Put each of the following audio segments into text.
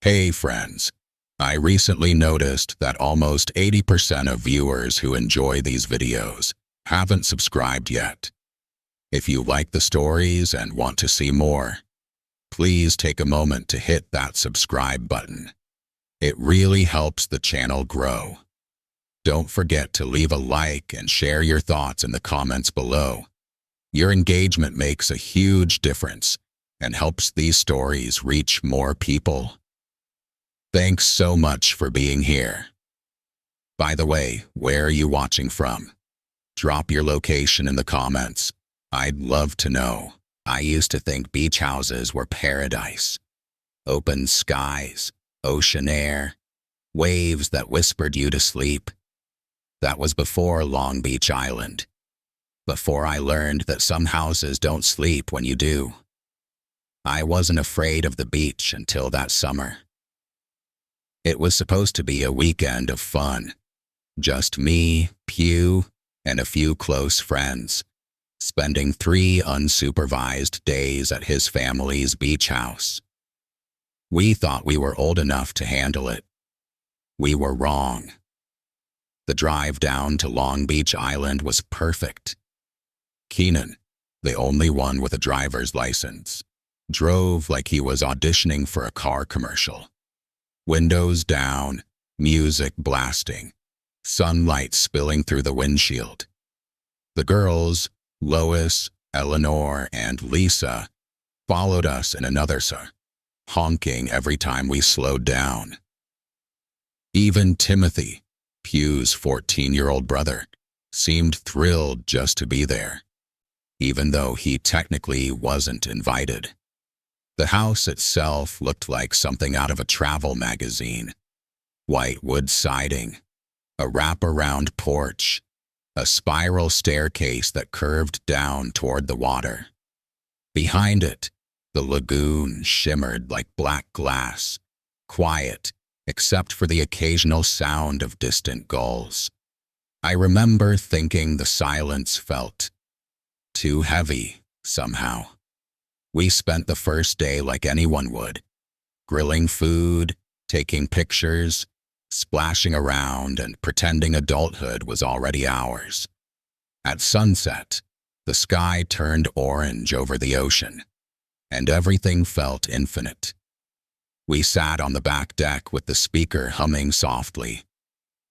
Hey friends, I recently noticed that almost 80% of viewers who enjoy these videos haven't subscribed yet. If you like the stories and want to see more, please take a moment to hit that subscribe button. It really helps the channel grow. Don't forget to leave a like and share your thoughts in the comments below. Your engagement makes a huge difference and helps these stories reach more people. Thanks so much for being here. By the way, where are you watching from? Drop your location in the comments. I'd love to know. I used to think beach houses were paradise. Open skies, ocean air, waves that whispered you to sleep. That was before Long Beach Island. Before I learned that some houses don't sleep when you do. I wasn't afraid of the beach until that summer. It was supposed to be a weekend of fun. Just me, Pew, and a few close friends, spending 3 unsupervised days at his family's beach house. We thought we were old enough to handle it. We were wrong. The drive down to Long Beach Island was perfect. Keenan, the only one with a driver's license, drove like he was auditioning for a car commercial. Windows down, music blasting, sunlight spilling through the windshield. The girls, Lois, Eleanor, and Lisa, followed us in another car, honking every time we slowed down. Even Timothy, Pew's 14-year-old brother, seemed thrilled just to be there, even though he technically wasn't invited. The house itself looked like something out of a travel magazine. White wood siding, a wraparound porch, a spiral staircase that curved down toward the water. Behind it, the lagoon shimmered like black glass, quiet except for the occasional sound of distant gulls. I remember thinking the silence felt too heavy somehow. We spent the first day like anyone would, grilling food, taking pictures, splashing around, and pretending adulthood was already ours. At sunset, the sky turned orange over the ocean, and everything felt infinite. We sat on the back deck with the speaker humming softly,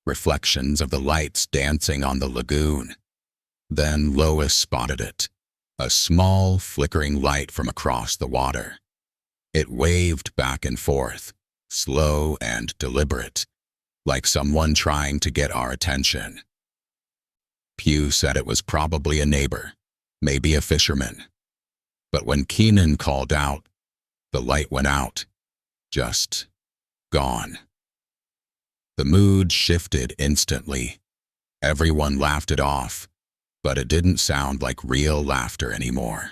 reflections of the lights dancing on the lagoon. Then Lois spotted it. A small, flickering light from across the water. It waved back and forth, slow and deliberate, like someone trying to get our attention. Pew said it was probably a neighbor, maybe a fisherman. But when Keenan called out, the light went out, just gone. The mood shifted instantly. Everyone laughed it off, but it didn't sound like real laughter anymore.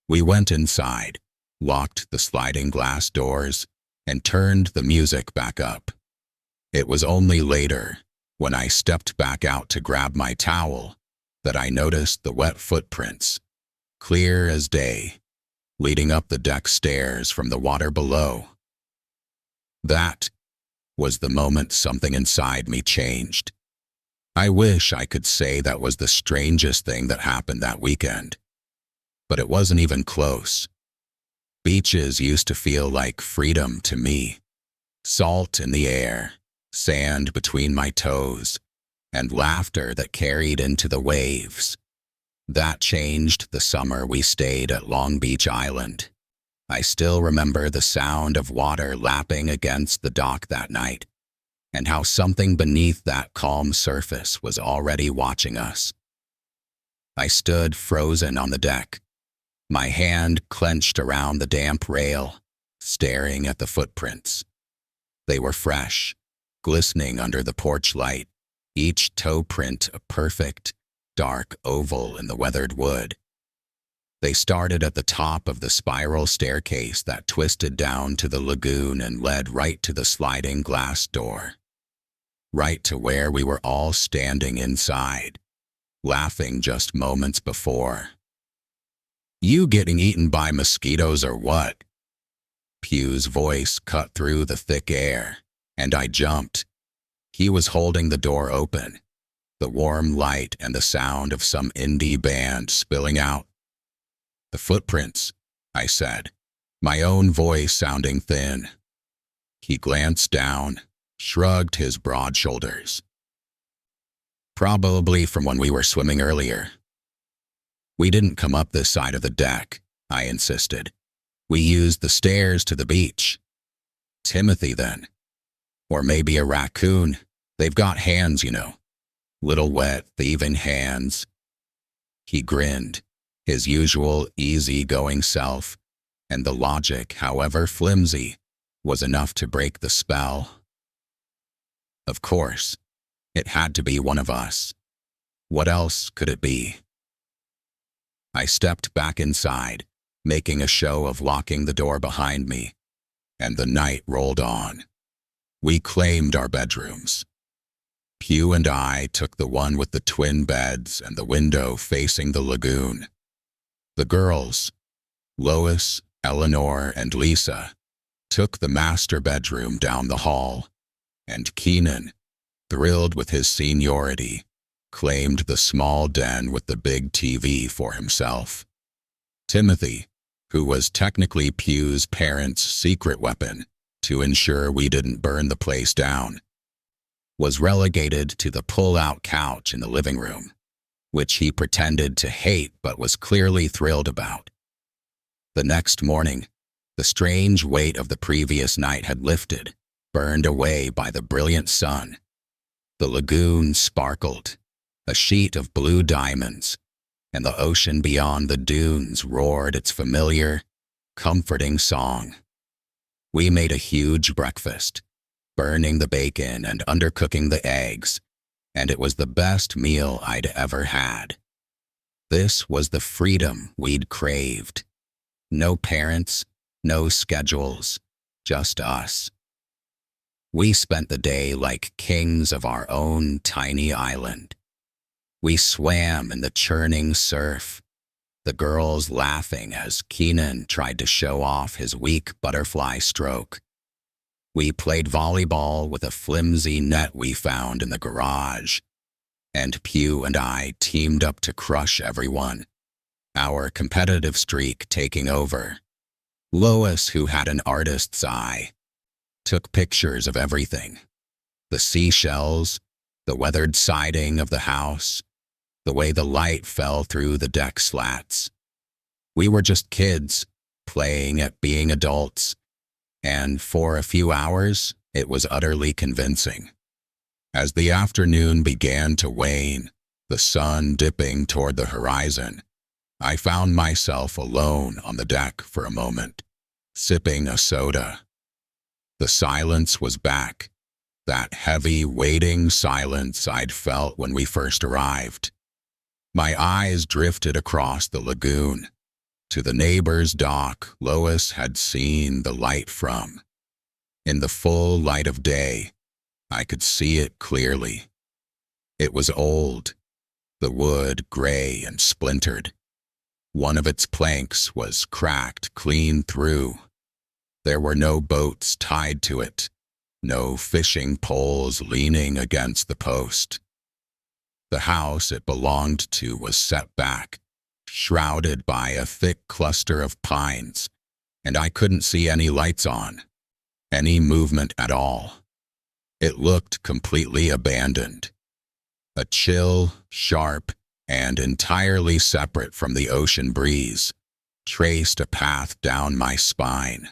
We went inside, locked the sliding glass doors, and turned the music back up. It was only later, when I stepped back out to grab my towel, that I noticed the wet footprints, clear as day, leading up the deck stairs from the water below. That was the moment something inside me changed. I wish I could say that was the strangest thing that happened that weekend. But it wasn't even close. Beaches used to feel like freedom to me. Salt in the air, sand between my toes, and laughter that carried into the waves. That changed the summer we stayed at Long Beach Island. I still remember the sound of water lapping against the dock that night, and how something beneath that calm surface was already watching us. I stood frozen on the deck, my hand clenched around the damp rail, staring at the footprints. They were fresh, glistening under the porch light, each toe print a perfect, dark oval in the weathered wood. They started at the top of the spiral staircase that twisted down to the lagoon and led right to the sliding glass door. Right to where we were all standing inside, laughing just moments before. "You getting eaten by mosquitoes or what?" Pugh's voice cut through the thick air, and I jumped. He was holding the door open, the warm light and the sound of some indie band spilling out. "The footprints," I said, my own voice sounding thin. He glanced down, shrugged his broad shoulders. "Probably from when we were swimming earlier." "We didn't come up this side of the deck," I insisted. "We used the stairs to the beach." "Timothy, then. Or maybe a raccoon. They've got hands, you know. Little wet, thieving hands." He grinned, his usual easy-going self, and the logic, however flimsy, was enough to break the spell. Of course, it had to be one of us. What else could it be? I stepped back inside, making a show of locking the door behind me, and the night rolled on. We claimed our bedrooms. Pugh and I took the one with the twin beds and the window facing the lagoon. The girls, Lois, Eleanor, and Lisa, took the master bedroom down the hall, and Keenan, thrilled with his seniority, claimed the small den with the big TV for himself. Timothy, who was technically Pugh's parents' secret weapon to ensure we didn't burn the place down, was relegated to the pull-out couch in the living room, which he pretended to hate but was clearly thrilled about. The next morning, the strange weight of the previous night had lifted, burned away by the brilliant sun. The lagoon sparkled, a sheet of blue diamonds, and the ocean beyond the dunes roared its familiar, comforting song. We made a huge breakfast, burning the bacon and undercooking the eggs, and it was the best meal I'd ever had. This was the freedom we'd craved. No parents, no schedules, just us. We spent the day like kings of our own tiny island. We swam in the churning surf, the girls laughing as Keenan tried to show off his weak butterfly stroke. We played volleyball with a flimsy net we found in the garage, and Pugh and I teamed up to crush everyone, our competitive streak taking over. Lois, who had an artist's eye, took pictures of everything: the seashells, the weathered siding of the house, the way the light fell through the deck slats. We were just kids, playing at being adults, and for a few hours, it was utterly convincing. As the afternoon began to wane, the sun dipping toward the horizon, I found myself alone on the deck for a moment, sipping a soda. The silence was back, that heavy, waiting silence I'd felt when we first arrived. My eyes drifted across the lagoon, to the neighbor's dock Lois had seen the light from. In the full light of day, I could see it clearly. It was old, the wood gray and splintered. One of its planks was cracked clean through. There were no boats tied to it, no fishing poles leaning against the post. The house it belonged to was set back, shrouded by a thick cluster of pines, and I couldn't see any lights on, any movement at all. It looked completely abandoned. A chill, sharp, and entirely separate from the ocean breeze traced a path down my spine.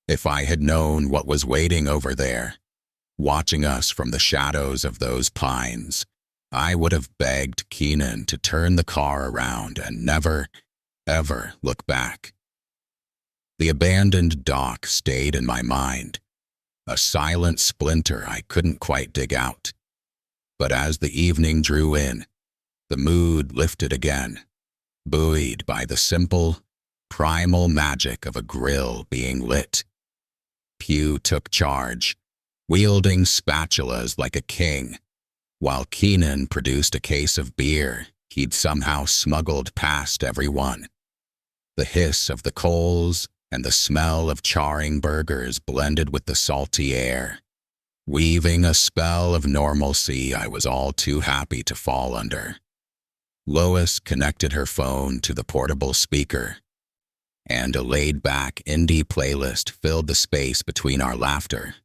If I had known what was waiting over there, watching us from the shadows of those pines, I would have begged Keenan to turn the car around and never, ever look back. The abandoned dock stayed in my mind, a silent splinter I couldn't quite dig out. But as the evening drew in, the mood lifted again, buoyed by the simple, primal magic of a grill being lit. Pugh took charge, wielding spatulas like a king, while Keenan produced a case of beer he'd somehow smuggled past everyone. The hiss of the coals, and the smell of charring burgers blended with the salty air, weaving a spell of normalcy I was all too happy to fall under. Lois connected her phone to the portable speaker, and a laid-back indie playlist filled the space between our laughter.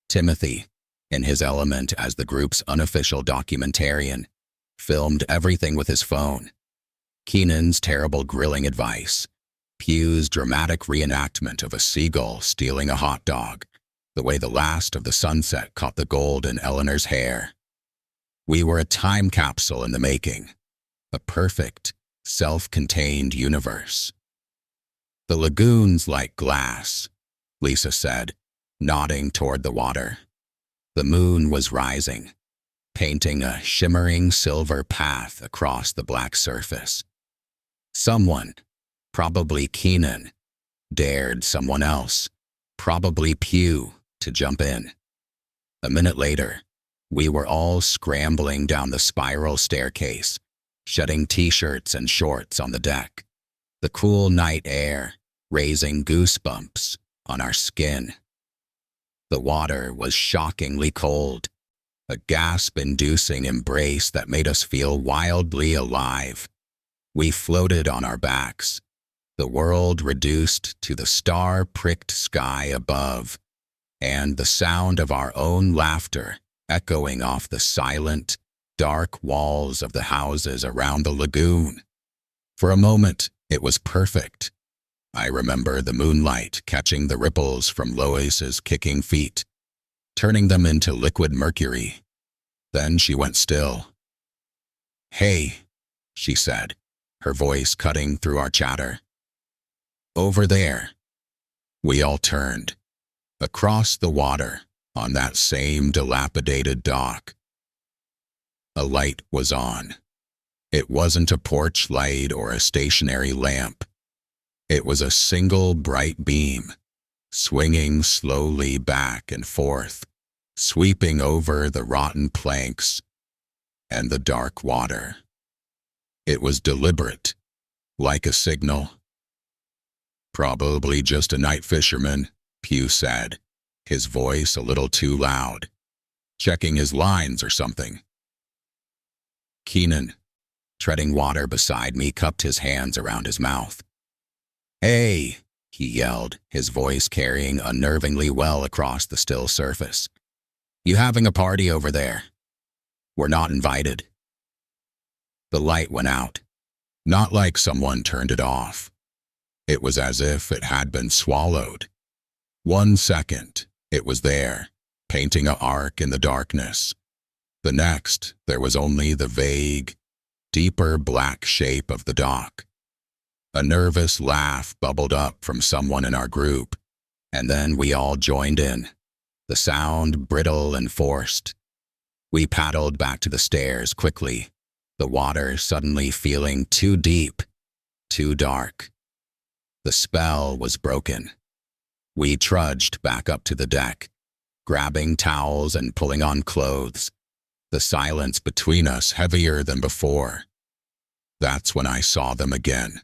Timothy, in his element as the group's unofficial documentarian, filmed everything with his phone. Keenan's terrible grilling advice, Pugh's dramatic reenactment of a seagull stealing a hot dog, the way the last of the sunset caught the gold in Eleanor's hair. We were a time capsule in the making, a perfect, self-contained universe. "The lagoon's like glass," Lisa said, nodding toward the water. The moon was rising, painting a shimmering silver path across the black surface. Someone, probably Keenan, dared someone else, probably Pugh, to jump in. A minute later, we were all scrambling down the spiral staircase, shedding t-shirts and shorts on the deck, the cool night air raising goosebumps on our skin. The water was shockingly cold, a gasp-inducing embrace that made us feel wildly alive. We floated on our backs, the world reduced to the star-pricked sky above, and the sound of our own laughter echoing off the silent, dark walls of the houses around the lagoon. For a moment, it was perfect. I remember the moonlight catching the ripples from Lois's kicking feet, turning them into liquid mercury. Then she went still. "Hey," she said, her voice cutting through our chatter. "Over there." We all turned. Across the water, on that same dilapidated dock. A light was on. It wasn't a porch light or a stationary lamp. It was a single bright beam, swinging slowly back and forth, sweeping over the rotten planks and the dark water. It was deliberate, like a signal. "Probably just a night fisherman," Pugh said, his voice a little too loud. "Checking his lines or something." Keenan, treading water beside me, cupped his hands around his mouth. "Hey," he yelled, his voice carrying unnervingly well across the still surface. "You having a party over there? We're not invited." The light went out, not like someone turned it off. It was as if it had been swallowed. 1 second, it was there, painting an arc in the darkness. The next, there was only the vague, deeper black shape of the dock. A nervous laugh bubbled up from someone in our group, and then we all joined in, the sound brittle and forced. We paddled back to the stairs quickly, the water suddenly feeling too deep, too dark. The spell was broken. We trudged back up to the deck, grabbing towels and pulling on clothes, the silence between us heavier than before. That's when I saw them again.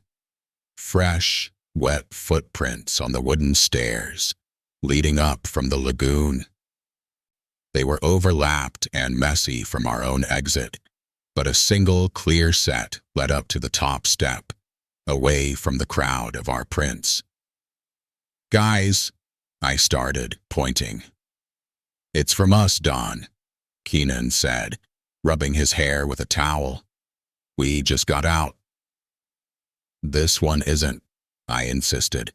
Fresh, wet footprints on the wooden stairs, leading up from the lagoon. They were overlapped and messy from our own exit, but a single clear set led up to the top step, away from the crowd of our prints. "Guys," I started, pointing. "It's from us, Don," Keenan said, rubbing his hair with a towel. "We just got out." "This one isn't," I insisted.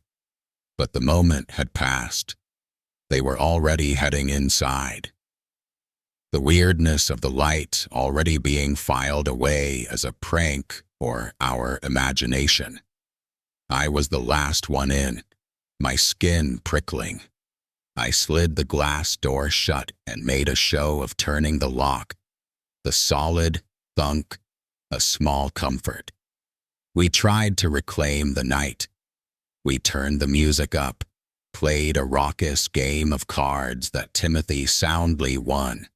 But the moment had passed. They were already heading inside. The weirdness of the light already being filed away as a prank or our imagination. I was the last one in, my skin prickling. I slid the glass door shut and made a show of turning the lock. The solid thunk, a small comfort. We tried to reclaim the night. We turned the music up, played a raucous game of cards that Timothy soundly won.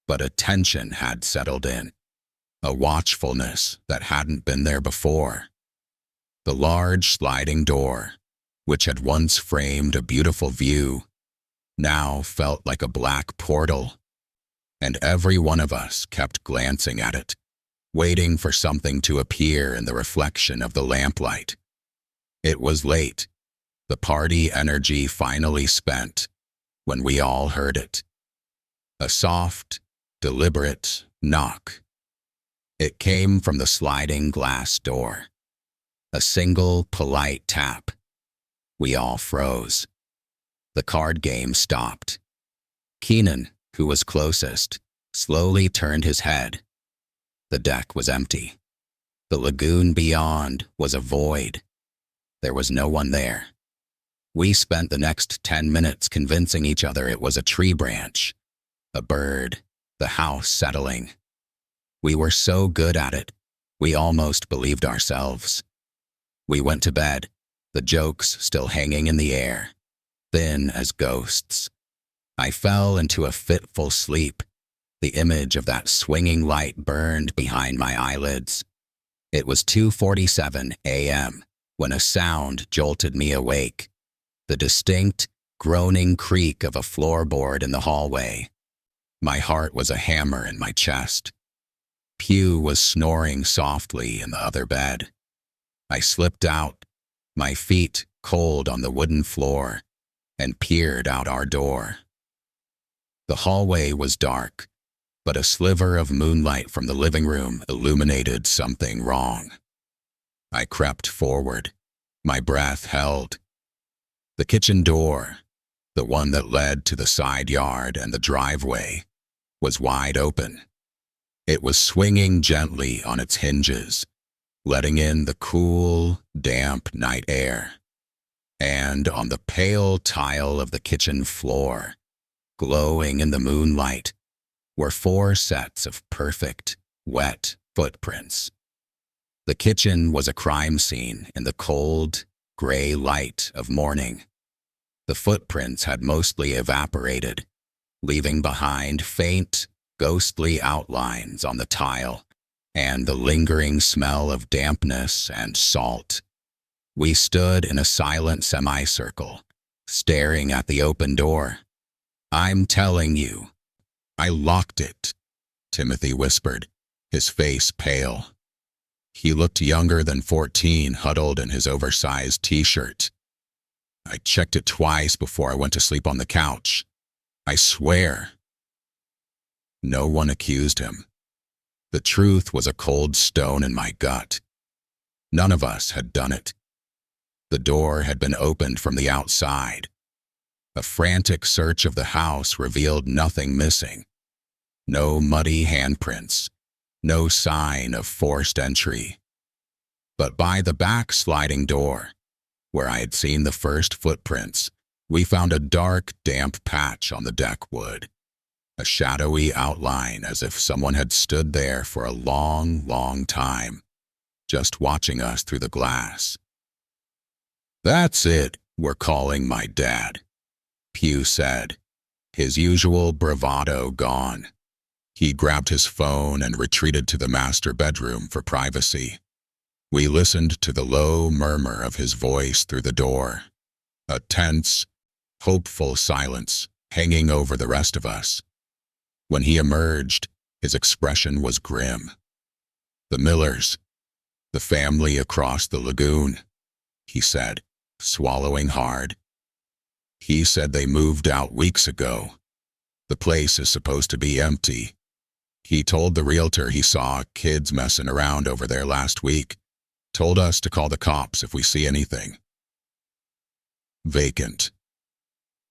But a tension had settled in, a watchfulness that hadn't been there before. The large sliding door, which had once framed a beautiful view, now felt like a black portal, and every one of us kept glancing at it, waiting for something to appear in the reflection of the lamplight. It was late, the party energy finally spent, when we all heard it. A soft, deliberate knock. It came from the sliding glass door. A single, polite tap. We all froze. The card game stopped. Keenan, who was closest, slowly turned his head. The deck was empty. The lagoon beyond was a void. There was no one there. We spent the next 10 minutes convincing each other it was a tree branch, a bird, the house settling. We were so good at it, we almost believed ourselves. We went to bed, the jokes still hanging in the air, thin as ghosts. I fell into a fitful sleep. The image of that swinging light burned behind my eyelids. It was 2:47 a.m. when a sound jolted me awake. The distinct, groaning creak of a floorboard in the hallway. My heart was a hammer in my chest. Pew was snoring softly in the other bed. I slipped out, my feet cold on the wooden floor, and peered out our door. The hallway was dark, but a sliver of moonlight from the living room illuminated something wrong. I crept forward, my breath held. The kitchen door, the one that led to the side yard and the driveway, was wide open. It was swinging gently on its hinges, letting in the cool, damp night air. And on the pale tile of the kitchen floor, glowing in the moonlight, were 4 sets of perfect, wet footprints. The kitchen was a crime scene in the cold, gray light of morning. The footprints had mostly evaporated, leaving behind faint, ghostly outlines on the tile and the lingering smell of dampness and salt. We stood in a silent semicircle, staring at the open door. "I'm telling you, I locked it," Timothy whispered, his face pale. He looked younger than 14, huddled in his oversized t-shirt. "I checked it twice before I went to sleep on the couch. I swear." No one accused him. The truth was a cold stone in my gut. None of us had done it. The door had been opened from the outside. A frantic search of the house revealed nothing missing. No muddy handprints, no sign of forced entry. But by the back sliding door, where I had seen the first footprints, we found a dark, damp patch on the deck wood. A shadowy outline as if someone had stood there for a long, long time, just watching us through the glass. "That's it, we're calling my dad," Pew said, his usual bravado gone. He grabbed his phone and retreated to the master bedroom for privacy. We listened to the low murmur of his voice through the door, a tense, hopeful silence hanging over the rest of us. When he emerged, his expression was grim. "The Millers, the family across the lagoon," he said, swallowing hard. "He said they moved out weeks ago. The place is supposed to be empty. He told the realtor he saw kids messing around over there last week. Told us to call the cops if we see anything." Vacant.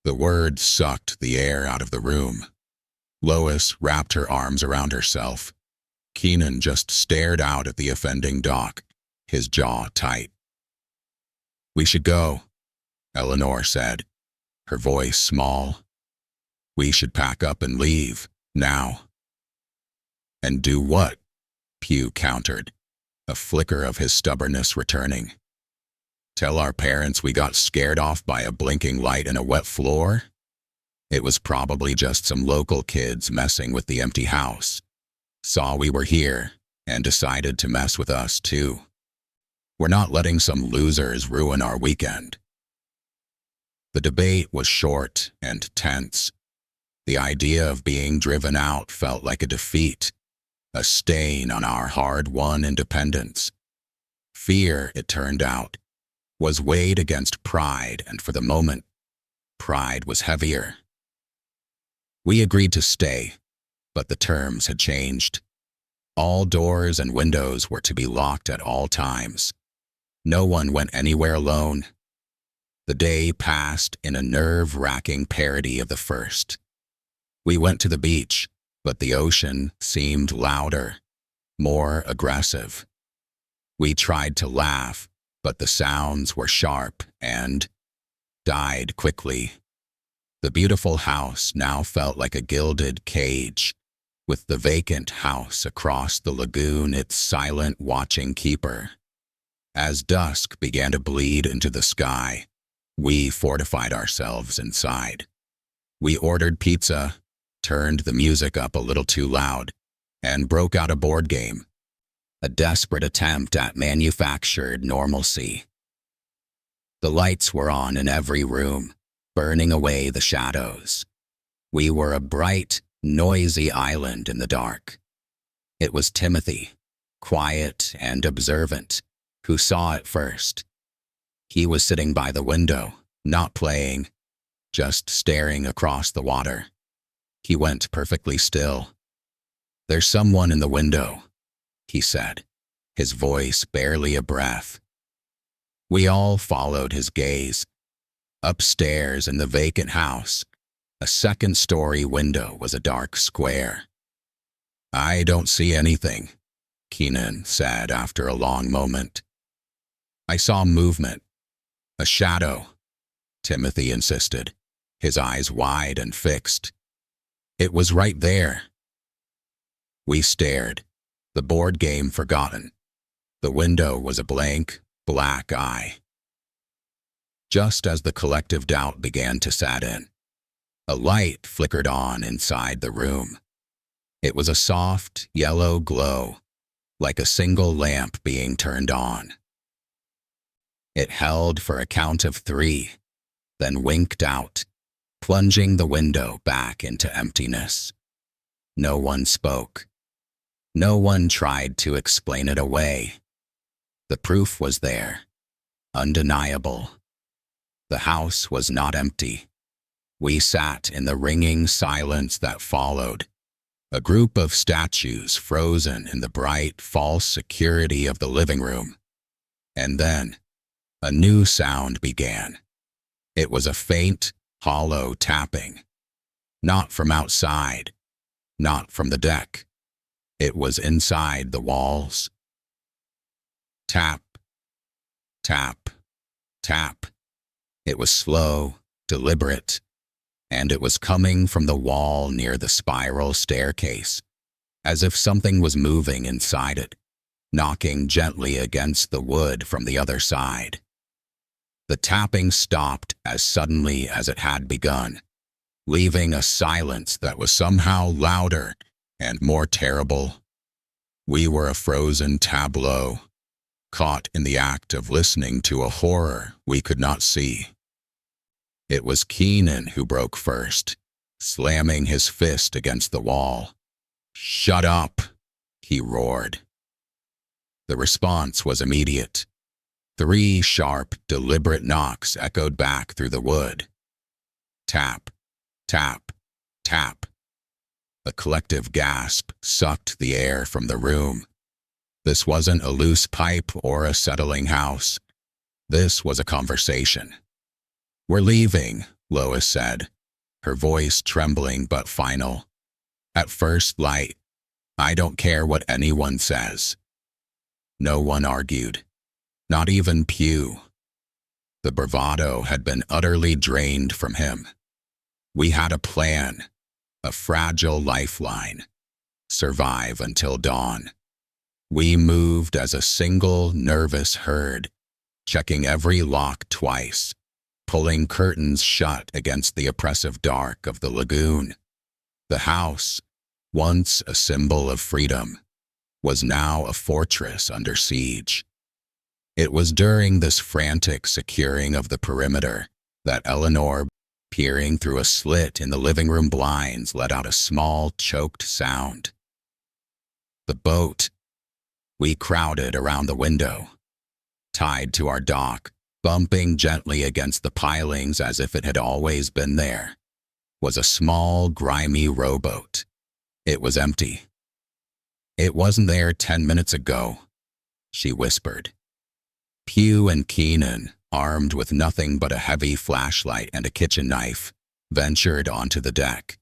The word sucked the air out of the room. Lois wrapped her arms around herself. Keenan just stared out at the offending dock, his jaw tight. "We should go," Eleanor said, her voice small. "We should pack up and leave, now." "And do what?" Pew countered, a flicker of his stubbornness returning. "Tell our parents we got scared off by a blinking light and a wet floor? It was probably just some local kids messing with the empty house. Saw we were here and decided to mess with us too. We're not letting some losers ruin our weekend." The debate was short and tense. The idea of being driven out felt like a defeat, a stain on our hard-won independence. Fear, it turned out, was weighed against pride, and for the moment, pride was heavier. We agreed to stay, but the terms had changed. All doors and windows were to be locked at all times. No one went anywhere alone. The day passed in a nerve-wracking parody of the first. We went to the beach, but the ocean seemed louder, more aggressive. We tried to laugh, but the sounds were sharp and died quickly. The beautiful house now felt like a gilded cage, with the vacant house across the lagoon its silent watching keeper. As dusk began to bleed into the sky, we fortified ourselves inside. We ordered pizza, turned the music up a little too loud, and broke out a board game, a desperate attempt at manufactured normalcy. The lights were on in every room, burning away the shadows. We were a bright, noisy island in the dark. It was Timothy, quiet and observant, who saw it first. He was sitting by the window, not playing, just staring across the water. He went perfectly still. "There's someone in the window," he said, his voice barely a breath. We all followed his gaze. Upstairs in the vacant house, a second-story window was a dark square. "I don't see anything," Keenan said after a long moment. "I saw movement. A shadow," Timothy insisted, his eyes wide and fixed. "It was right there." We stared, the board game forgotten. The window was a blank, black eye. Just as the collective doubt began to set in, a light flickered on inside the room. It was a soft, yellow glow, like a single lamp being turned on. It held for a count of 3, then winked out, plunging the window back into emptiness. No one spoke. No one tried to explain it away. The proof was there, undeniable. The house was not empty. We sat in the ringing silence that followed, a group of statues frozen in the bright, false security of the living room. And then, a new sound began. It was a faint, hollow tapping. Not from outside, not from the deck. It was inside the walls. Tap, tap, tap. It was slow, deliberate, and it was coming from the wall near the spiral staircase, as if something was moving inside it, knocking gently against the wood from the other side. The tapping stopped as suddenly as it had begun, leaving a silence that was somehow louder and more terrible. We were a frozen tableau, caught in the act of listening to a horror we could not see. It was Keenan who broke first, slamming his fist against the wall. "Shut up!" he roared. The response was immediate. 3 sharp, deliberate knocks echoed back through the wood. Tap, tap, tap. A collective gasp sucked the air from the room. This wasn't a loose pipe or a settling house. This was a conversation. "We're leaving," Lois said, her voice trembling but final. "At first light, I don't care what anyone says." No one argued. Not even Pew. The bravado had been utterly drained from him. We had a plan, a fragile lifeline. Survive until dawn. We moved as a single nervous herd, checking every lock twice, pulling curtains shut against the oppressive dark of the lagoon. The house, once a symbol of freedom, was now a fortress under siege. It was during this frantic securing of the perimeter that Eleanor, peering through a slit in the living room blinds, let out a small, choked sound. The boat. We crowded around the window, tied to our dock, bumping gently against the pilings as if it had always been there, was a small, grimy rowboat. It was empty. "It wasn't there 10 minutes ago," she whispered. Pugh and Keenan, armed with nothing but a heavy flashlight and a kitchen knife, ventured onto the deck.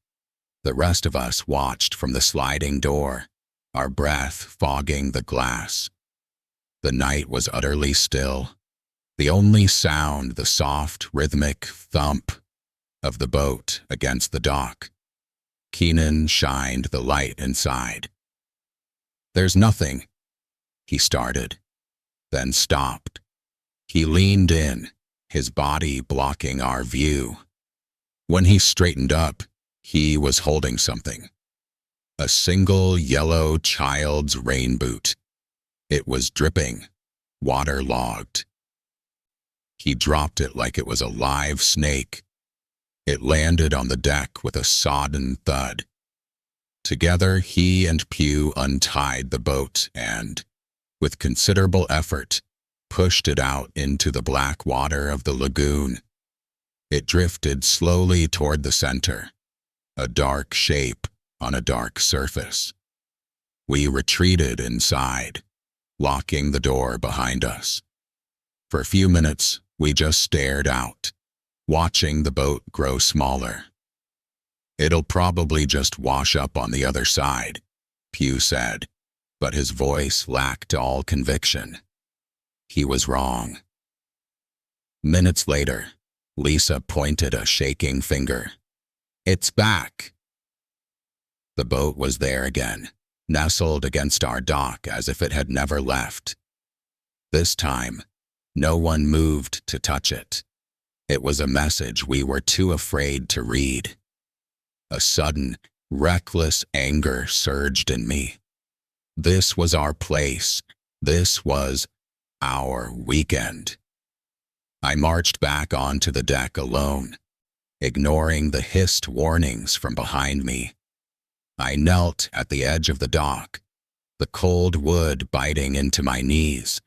The rest of us watched from the sliding door, our breath fogging the glass. The night was utterly still. The only sound, the soft, rhythmic thump of the boat against the dock. Keenan shined the light inside. "There's nothing," he started, then stopped. He leaned in, his body blocking our view. When he straightened up, he was holding something. A single yellow child's rain boot. It was dripping, waterlogged. He dropped it like it was a live snake. It landed on the deck with a sodden thud. Together, he and Pugh untied the boat and, with considerable effort, pushed it out into the black water of the lagoon. It drifted slowly toward the center, a dark shape on a dark surface. We retreated inside, locking the door behind us. For a few minutes, we just stared out, watching the boat grow smaller. "It'll probably just wash up on the other side," Pugh said, but his voice lacked all conviction. He was wrong. Minutes later, Lisa pointed a shaking finger. "It's back." The boat was there again, nestled against our dock as if it had never left. This time, no one moved to touch it. It was a message we were too afraid to read. A sudden, reckless anger surged in me. This was our place. This was our weekend. I marched back onto the deck alone, ignoring the hissed warnings from behind me. I knelt at the edge of the dock, the cold wood biting into my knees,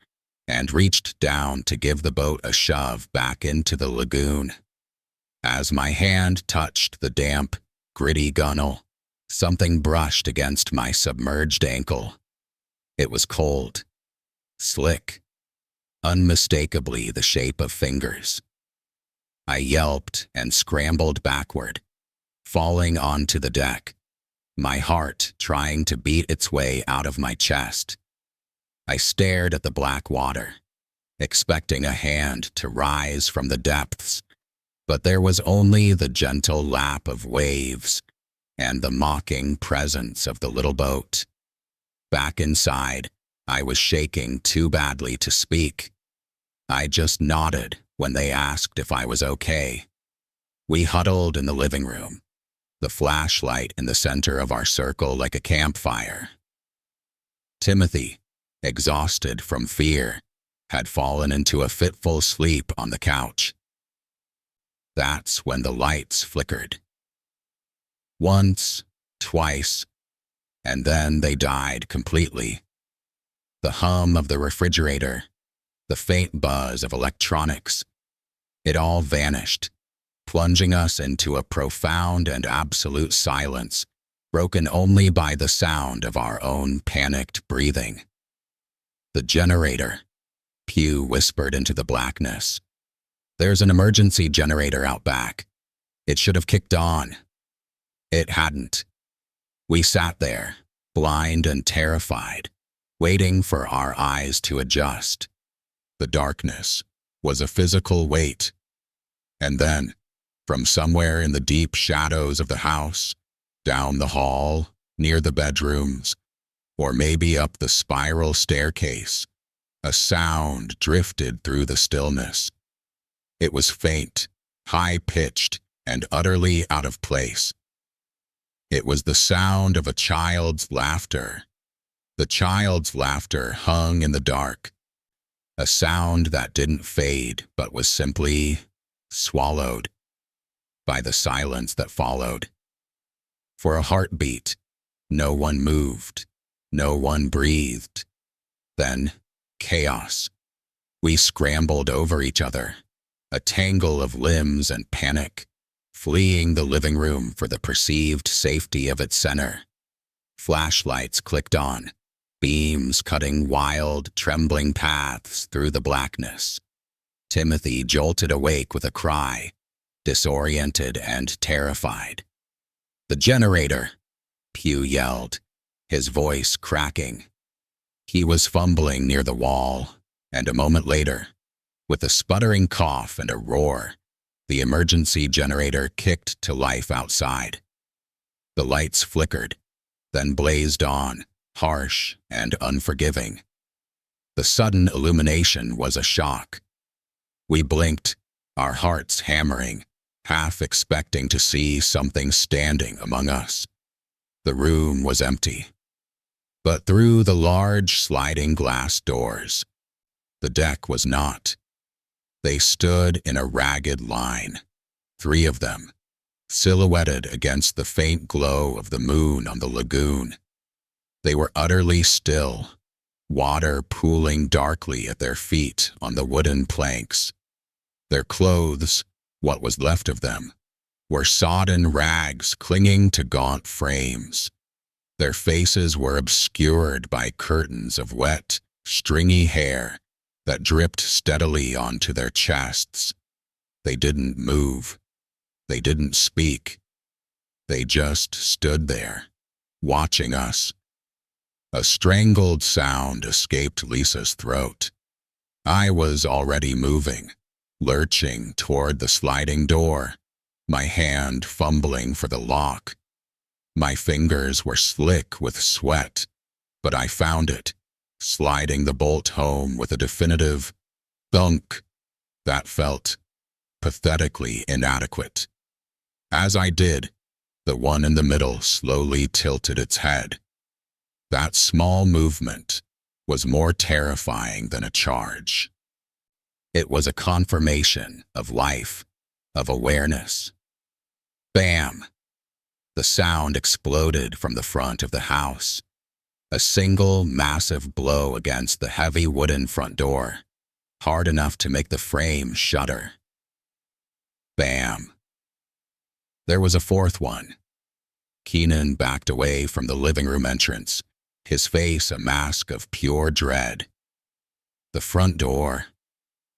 and reached down to give the boat a shove back into the lagoon. As my hand touched the damp, gritty gunnel, something brushed against my submerged ankle. It was cold, slick, unmistakably the shape of fingers. I yelped and scrambled backward, falling onto the deck, my heart trying to beat its way out of my chest. I stared at the black water, expecting a hand to rise from the depths, but there was only the gentle lap of waves and the mocking presence of the little boat. Back inside, I was shaking too badly to speak. I just nodded when they asked if I was okay. We huddled in the living room, the flashlight in the center of our circle like a campfire. Timothy, exhausted from fear, had fallen into a fitful sleep on the couch. That's when the lights flickered. Once, twice, and then they died completely. The hum of the refrigerator, the faint buzz of electronics, it all vanished, plunging us into a profound and absolute silence, broken only by the sound of our own panicked breathing. "The generator," Pugh whispered into the blackness. "There's an emergency generator out back. It should have kicked on." It hadn't. We sat there, blind and terrified, waiting for our eyes to adjust. The darkness was a physical weight. And then, from somewhere in the deep shadows of the house, down the hall, near the bedrooms, or maybe up the spiral staircase, a sound drifted through the stillness. It was faint, high-pitched, and utterly out of place. It was the sound of a child's laughter. The child's laughter hung in the dark, a sound that didn't fade but was simply swallowed by the silence that followed. For a heartbeat, no one moved, no one breathed. Then, chaos. We scrambled over each other, a tangle of limbs and panic, fleeing the living room for the perceived safety of its center. Flashlights clicked on, beams cutting wild, trembling paths through the blackness. Timothy jolted awake with a cry, disoriented and terrified. "The generator!" Pugh yelled, his voice cracking. He was fumbling near the wall, and a moment later, with a sputtering cough and a roar, the emergency generator kicked to life outside. The lights flickered, then blazed on, harsh and unforgiving. The sudden illumination was a shock. We blinked, our hearts hammering, half expecting to see something standing among us. The room was empty. But through the large sliding glass doors, the deck was not. They stood in a ragged line, 3 of them, silhouetted against the faint glow of the moon on the lagoon. They were utterly still, water pooling darkly at their feet on the wooden planks. Their clothes, what was left of them, were sodden rags clinging to gaunt frames. Their faces were obscured by curtains of wet, stringy hair that dripped steadily onto their chests. They didn't move. They didn't speak. They just stood there, watching us. A strangled sound escaped Lisa's throat. I was already moving, lurching toward the sliding door, my hand fumbling for the lock. My fingers were slick with sweat, but I found it, sliding the bolt home with a definitive thunk that felt pathetically inadequate. As I did, the one in the middle slowly tilted its head. That small movement was more terrifying than a charge. It was a confirmation of life, of awareness. Bam! The sound exploded from the front of the house. A single massive blow against the heavy wooden front door, hard enough to make the frame shudder. Bam! There was a 4th one. Keenan backed away from the living room entrance, his face a mask of pure dread. "The front door,"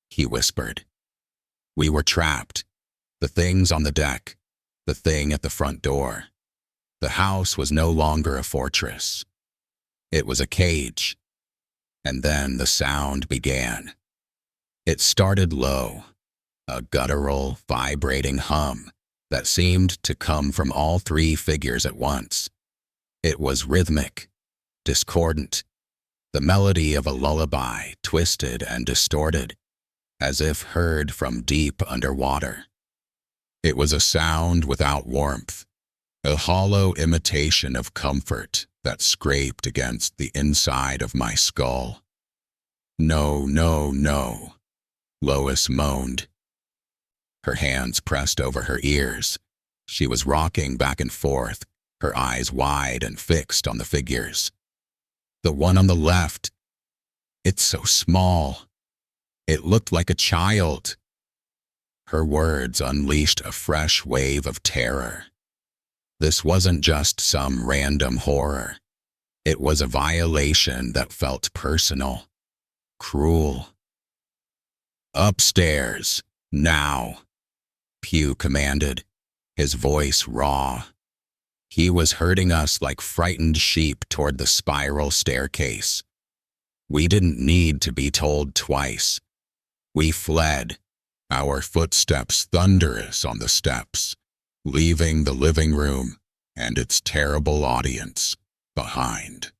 he whispered. We were trapped. The things on the deck, the thing at the front door. The house was no longer a fortress. It was a cage. And then the sound began. It started low, a guttural, vibrating hum that seemed to come from all 3 figures at once. It was rhythmic, discordant, the melody of a lullaby, twisted and distorted, as if heard from deep underwater. It was a sound without warmth, a hollow imitation of comfort that scraped against the inside of my skull. "No, no, no," Lois moaned. Her hands pressed over her ears. She was rocking back and forth, her eyes wide and fixed on the figures. "The one on the left. It's so small. It looked like a child." Her words unleashed a fresh wave of terror. This wasn't just some random horror. It was a violation that felt personal, cruel. "Upstairs, now," Pugh commanded, his voice raw. He was herding us like frightened sheep toward the spiral staircase. We didn't need to be told twice. We fled, our footsteps thunderous on the steps, leaving the living room and its terrible audience behind.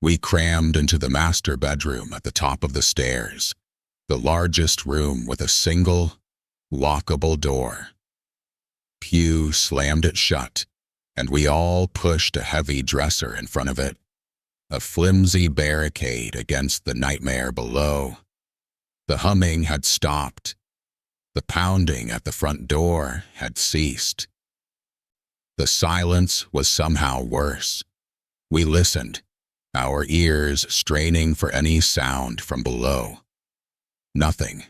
We crammed into the master bedroom at the top of the stairs, the largest room with a single, lockable door. Pugh slammed it shut, and we all pushed a heavy dresser in front of it, a flimsy barricade against the nightmare below. The humming had stopped. The pounding at the front door had ceased. The silence was somehow worse. We listened, our ears straining for any sound from below. Nothing.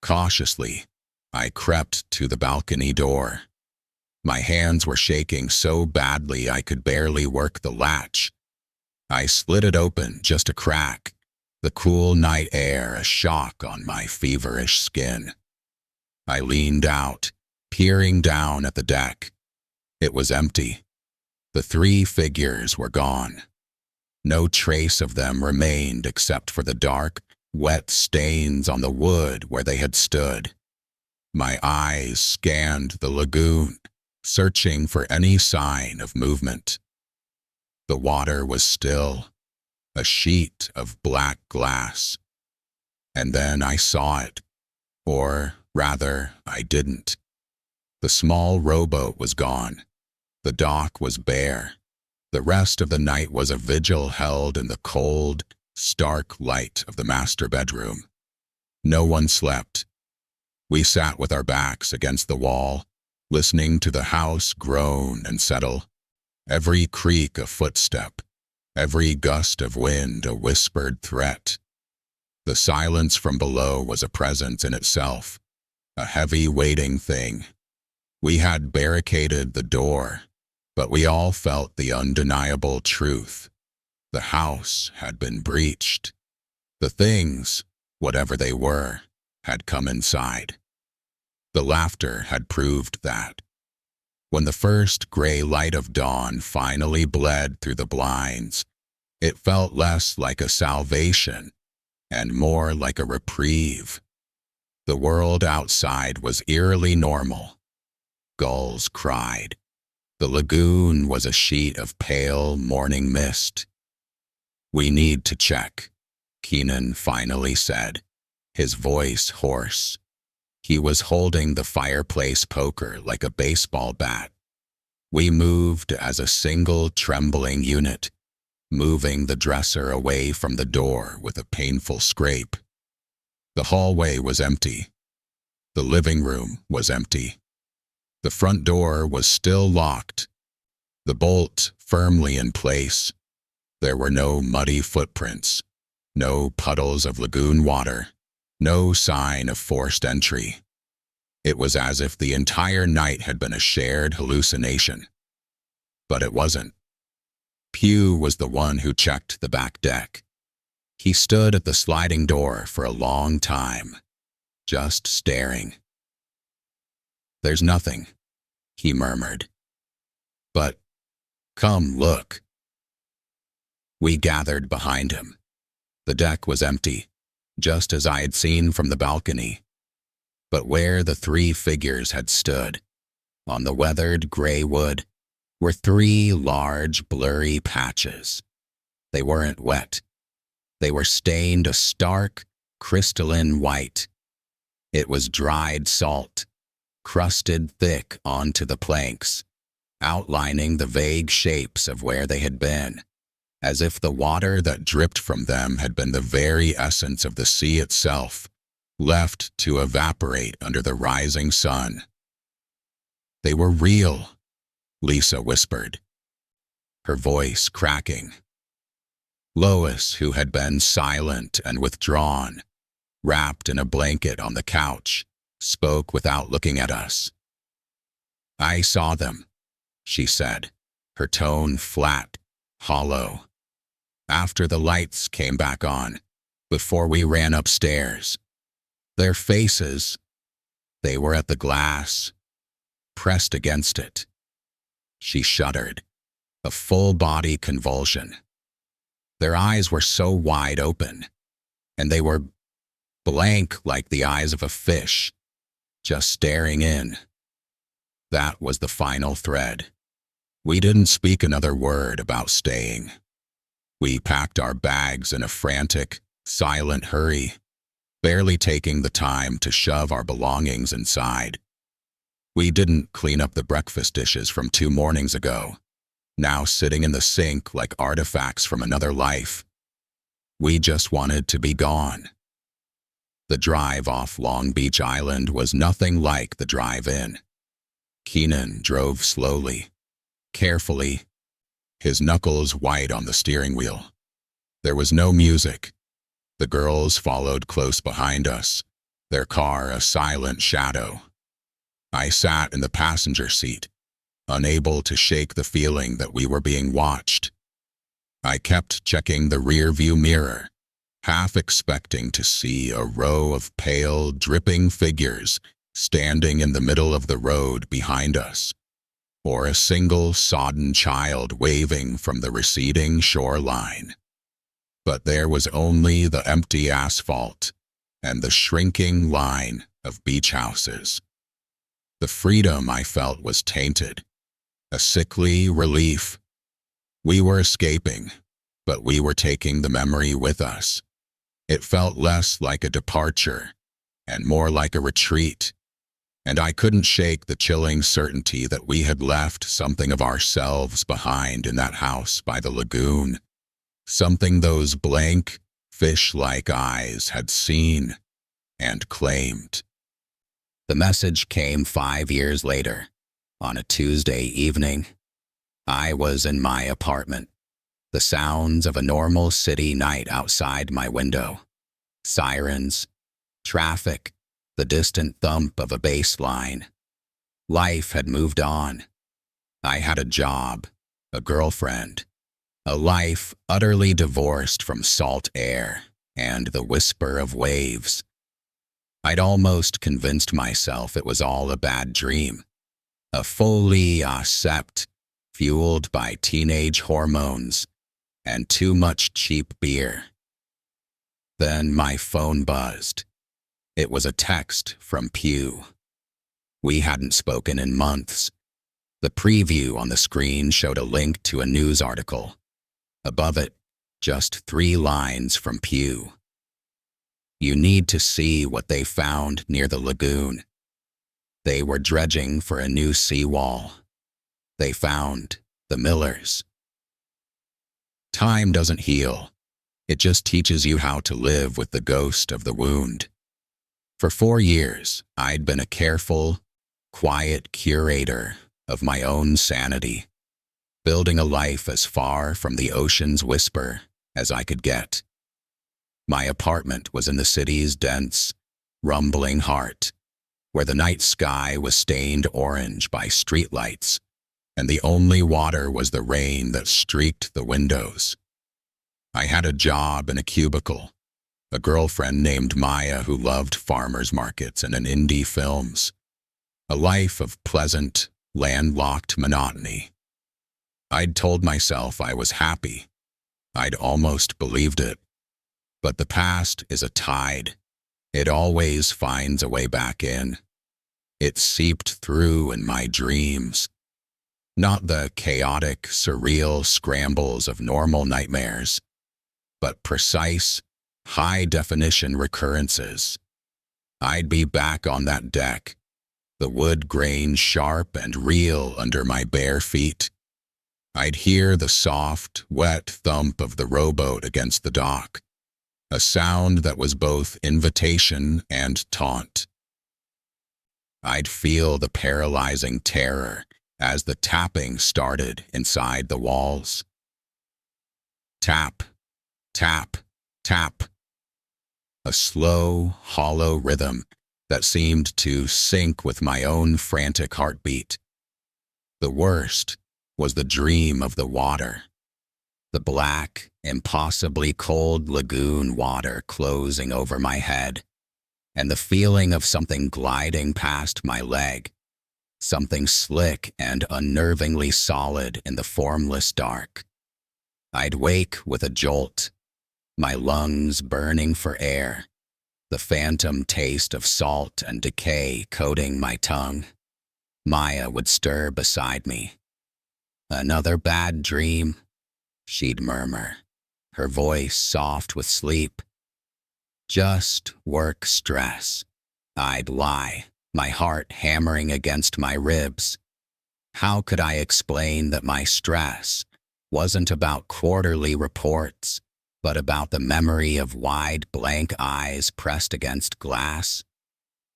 Cautiously, I crept to the balcony door. My hands were shaking so badly I could barely work the latch. I slid it open just a crack, the cool night air a shock on my feverish skin. I leaned out, peering down at the deck. It was empty. The 3 figures were gone. No trace of them remained except for the dark, wet stains on the wood where they had stood. My eyes scanned the lagoon, searching for any sign of movement. The water was still, a sheet of black glass. And then I saw it, or rather, I didn't. The small rowboat was gone. The dock was bare. The rest of the night was a vigil held in the cold, stark light of the master bedroom. No one slept. We sat with our backs against the wall, listening to the house groan and settle, every creak a footstep, every gust of wind a whispered threat. The silence from below was a presence in itself, a heavy waiting thing. We had barricaded the door, but we all felt the undeniable truth. The house had been breached. The things, whatever they were, had come inside. The laughter had proved that. When the first gray light of dawn finally bled through the blinds, it felt less like a salvation and more like a reprieve. The world outside was eerily normal. Gulls cried. The lagoon was a sheet of pale morning mist. "We need to check," Keenan finally said, his voice hoarse. He was holding the fireplace poker like a baseball bat. We moved as a single trembling unit, moving the dresser away from the door with a painful scrape. The hallway was empty. The living room was empty. The front door was still locked, the bolt firmly in place. There were no muddy footprints, no puddles of lagoon water, no sign of forced entry. It was as if the entire night had been a shared hallucination. But it wasn't. Pugh was the one who checked the back deck. He stood at the sliding door for a long time, just staring. "There's nothing," he murmured. "But come look." We gathered behind him. The deck was empty, just as I had seen from the balcony. But where the 3 figures had stood, on the weathered gray wood, were 3 large, blurry patches. They weren't wet. They were stained a stark, crystalline white. It was dried salt, crusted thick onto the planks, outlining the vague shapes of where they had been, as if the water that dripped from them had been the very essence of the sea itself, left to evaporate under the rising sun. "They were real," Lisa whispered, her voice cracking. Lois, who had been silent and withdrawn, wrapped in a blanket on the couch, spoke without looking at us. "I saw them," she said, her tone flat, hollow. "After the lights came back on, before we ran upstairs. Their faces, they were at the glass, pressed against it." She shuddered, a full-body convulsion. Their eyes were so wide open, and they were blank like the eyes of a fish, just staring in. That was the final thread. We didn't speak another word about staying. We packed our bags in a frantic, silent hurry, barely taking the time to shove our belongings inside. We didn't clean up the breakfast dishes from 2 mornings ago, now sitting in the sink like artifacts from another life. We just wanted to be gone. The drive off Long Beach Island was nothing like the drive in. Keenan drove slowly, carefully, his knuckles white on the steering wheel. There was no music. The girls followed close behind us, their car a silent shadow. I sat in the passenger seat, unable to shake the feeling that we were being watched. I kept checking the rear-view mirror, half expecting to see a row of pale, dripping figures standing in the middle of the road behind us, or a single sodden child waving from the receding shoreline. But there was only the empty asphalt and the shrinking line of beach houses. The freedom I felt was tainted, a sickly relief. We were escaping, but we were taking the memory with us. It felt less like a departure and more like a retreat, and I couldn't shake the chilling certainty that we had left something of ourselves behind in that house by the lagoon, something those blank, fish-like eyes had seen and claimed. The message came 5 years later, on a Tuesday evening. I was in my apartment, the sounds of a normal city night outside my window. Sirens, traffic, the distant thump of a bass line. Life had moved on. I had a job, a girlfriend, a life utterly divorced from salt air and the whisper of waves. I'd almost convinced myself it was all a bad dream, a folie à sept fueled by teenage hormones and too much cheap beer. Then my phone buzzed. It was a text from Pew. We hadn't spoken in months. The preview on the screen showed a link to a news article. Above it, just 3 lines from Pew. You need to see what they found near the lagoon. They were dredging for a new seawall. They found the Millers. Time doesn't heal. It just teaches you how to live with the ghost of the wound. For 4 years, I'd been a careful, quiet curator of my own sanity, building a life as far from the ocean's whisper as I could get. My apartment was in the city's dense, rumbling heart, where the night sky was stained orange by streetlights, and the only water was the rain that streaked the windows. I had a job in a cubicle, a girlfriend named Maya who loved farmers markets and indie films, a life of pleasant, landlocked monotony. I'd told myself I was happy. I'd almost believed it. But the past is a tide. It always finds a way back in. It seeped through in my dreams. Not the chaotic, surreal scrambles of normal nightmares, but precise, high-definition recurrences. I'd be back on that deck, the wood grain sharp and real under my bare feet. I'd hear the soft, wet thump of the rowboat against the dock, a sound that was both invitation and taunt. I'd feel the paralyzing terror as the tapping started inside the walls. Tap, tap, tap. A slow, hollow rhythm that seemed to sync with my own frantic heartbeat. The worst was the dream of the water. The black, impossibly cold lagoon water closing over my head, and the feeling of something gliding past my leg, something slick and unnervingly solid in the formless dark. I'd wake with a jolt, my lungs burning for air, the phantom taste of salt and decay coating my tongue. Maya would stir beside me. "Another bad dream," she'd murmur, her voice soft with sleep. "Just work stress," I'd lie, my heart hammering against my ribs. How could I explain that my stress wasn't about quarterly reports, but about the memory of wide, blank eyes pressed against glass.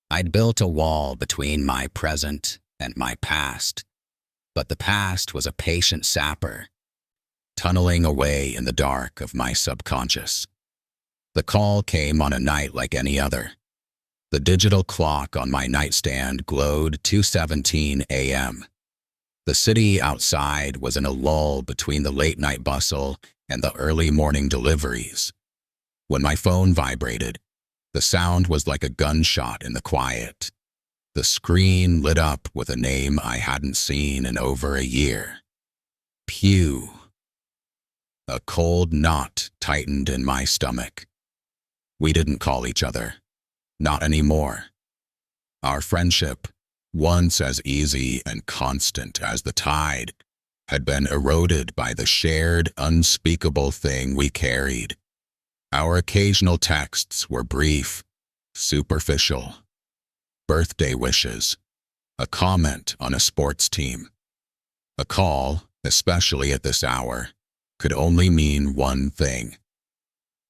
I'd built a wall between my present and my past, but the past was a patient sapper, tunneling away in the dark of my subconscious. The call came on a night like any other. The digital clock on my nightstand glowed 2:17 a.m. The city outside was in a lull between the late-night bustle and the early morning deliveries. When my phone vibrated, the sound was like a gunshot in the quiet. The screen lit up with a name I hadn't seen in over a year. Pew. A cold knot tightened in my stomach. We didn't call each other. Not anymore. Our friendship, once as easy and constant as the tide, had been eroded by the shared, unspeakable thing we carried. Our occasional texts were brief, superficial. Birthday wishes, a comment on a sports team. A call, especially at this hour, could only mean one thing.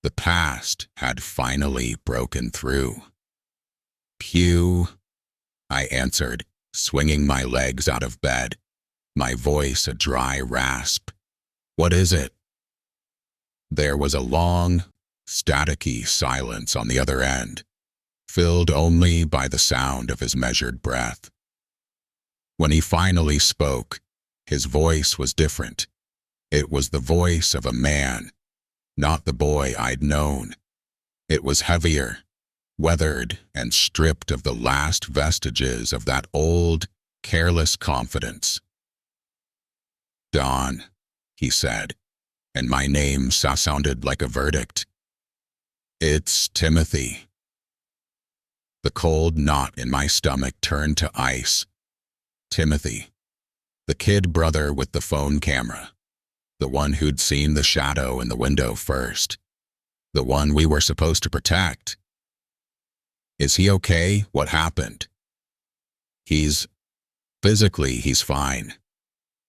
The past had finally broken through. Pew, I answered, swinging my legs out of bed, my voice a dry rasp. What is it? There was a long, staticky silence on the other end, filled only by the sound of his measured breath. When he finally spoke, his voice was different. It was the voice of a man, not the boy I'd known. It was heavier, weathered, and stripped of the last vestiges of that old, careless confidence. Don, he said, and my name sounded like a verdict. It's Timothy. The cold knot in my stomach turned to ice. Timothy, the kid brother with the phone camera, the one who'd seen the shadow in the window first, the one we were supposed to protect. Is he okay? What happened? Physically, he's fine.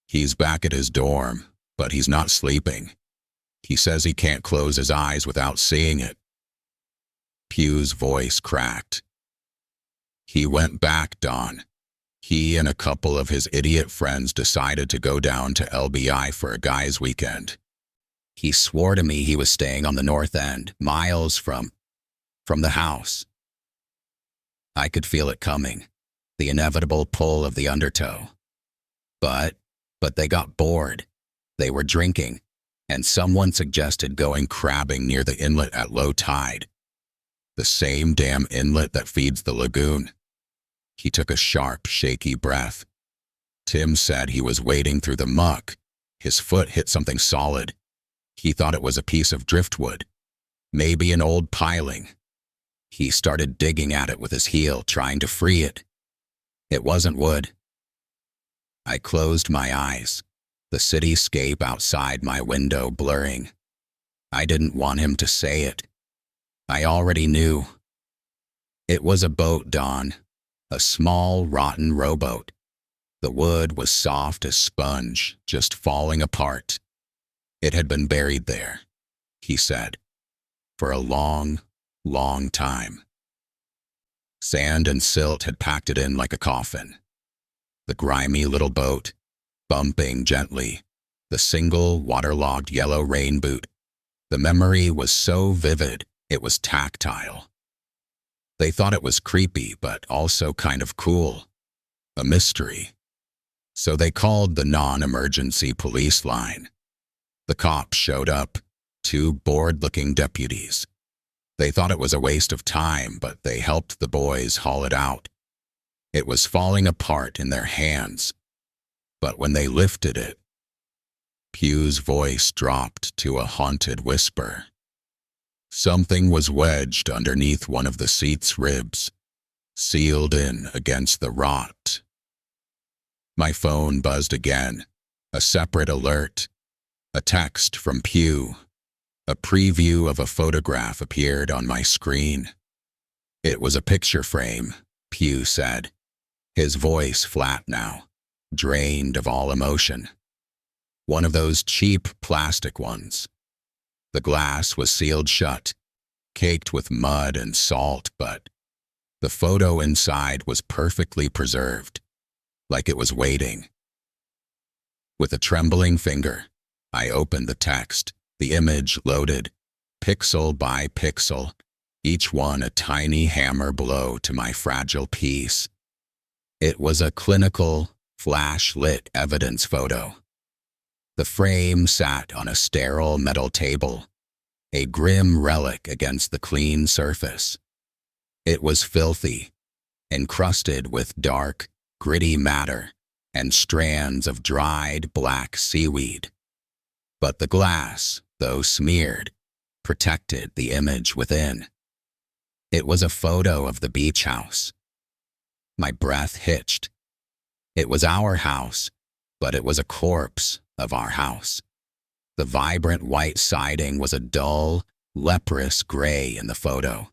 He's back at his dorm, but he's not sleeping. He says he can't close his eyes without seeing it. Pew's voice cracked. He went back, Don. He and a couple of his idiot friends decided to go down to LBI for a guy's weekend. He swore to me he was staying on the north end, miles from the house. I could feel it coming, the inevitable pull of the undertow. But they got bored. They were drinking, and someone suggested going crabbing near the inlet at low tide. The same damn inlet that feeds the lagoon. He took a sharp, shaky breath. Tim said he was wading through the muck. His foot hit something solid. He thought it was a piece of driftwood, maybe an old piling. He started digging at it with his heel, trying to free it. It wasn't wood. I closed my eyes, the cityscape outside my window blurring. I didn't want him to say it. I already knew. It was a boat, Don, a small, rotten rowboat. The wood was soft as sponge, just falling apart. It had been buried there, he said, for a long, long time. Sand and silt had packed it in like a coffin. The grimy little boat, bumping gently, the single waterlogged yellow rain boot. The memory was so vivid, it was tactile. They thought it was creepy, but also kind of cool. A mystery. So they called the non-emergency police line. The cops showed up, 2 bored-looking deputies. They thought it was a waste of time, but they helped the boys haul it out. It was falling apart in their hands. But when they lifted it, Pew's voice dropped to a haunted whisper. Something was wedged underneath one of the seat's ribs, sealed in against the rot. My phone buzzed again, a separate alert, a text from Pew. A preview of a photograph appeared on my screen. It was a picture frame, Pew said, his voice flat now, drained of all emotion. One of those cheap plastic ones. The glass was sealed shut, caked with mud and salt, but the photo inside was perfectly preserved, like it was waiting. With a trembling finger, I opened the text. The image loaded, pixel by pixel, each one a tiny hammer blow to my fragile peace. It was a clinical, flash-lit evidence photo. The frame sat on a sterile metal table, a grim relic against the clean surface. It was filthy, encrusted with dark, gritty matter and strands of dried black seaweed. But the glass, though smeared, protected the image within. It was a photo of the beach house. My breath hitched. It was our house, but it was a corpse of our house. The vibrant white siding was a dull, leprous gray in the photo.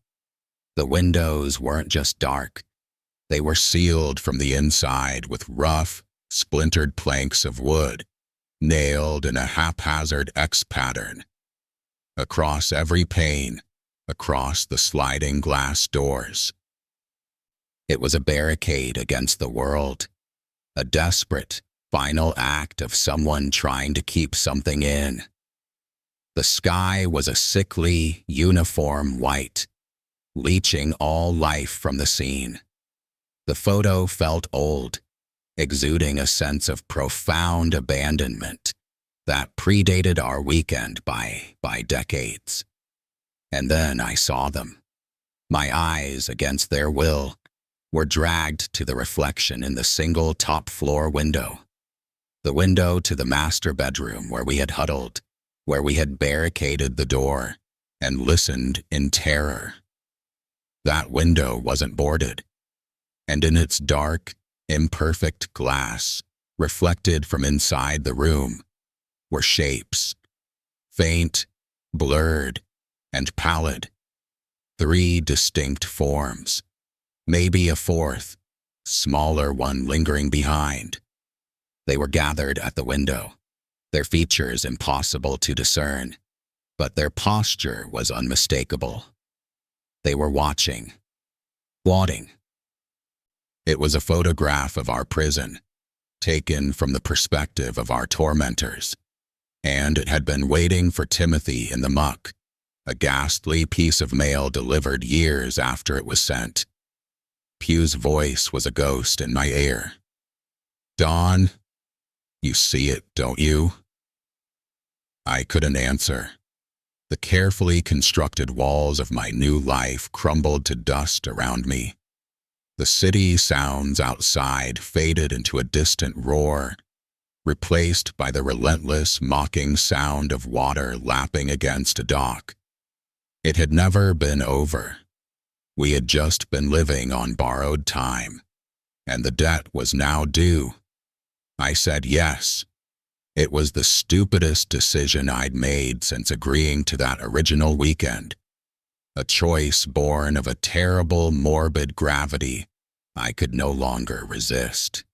The windows weren't just dark. They were sealed from the inside with rough, splintered planks of wood, nailed in a haphazard X pattern. Across every pane, across the sliding glass doors. It was a barricade against the world, a desperate, final act of someone trying to keep something in. The sky was a sickly, uniform white, leaching all life from the scene. The photo felt old, exuding a sense of profound abandonment that predated our weekend by decades. And then I saw them. My eyes, against their will, were dragged to the reflection in the single top-floor window. The window to the master bedroom where we had huddled, where we had barricaded the door and listened in terror. That window wasn't boarded, and in its dark, imperfect glass, reflected from inside the room, were shapes, faint, blurred, and pallid. 3 distinct forms, maybe a 4th, smaller one lingering behind. They were gathered at the window, their features impossible to discern, but their posture was unmistakable. They were watching. It was a photograph of our prison, taken from the perspective of our tormentors, and it had been waiting for Timothy in the muck, a ghastly piece of mail delivered years after it was sent. Pugh's voice was a ghost in my ear. "Dawn, you see it, don't you?" I couldn't answer. The carefully constructed walls of my new life crumbled to dust around me. The city sounds outside faded into a distant roar, replaced by the relentless, mocking sound of water lapping against a dock. It had never been over. We had just been living on borrowed time, and the debt was now due. I said yes. It was the stupidest decision I'd made since agreeing to that original weekend. A choice born of a terrible, morbid gravity I could no longer resist.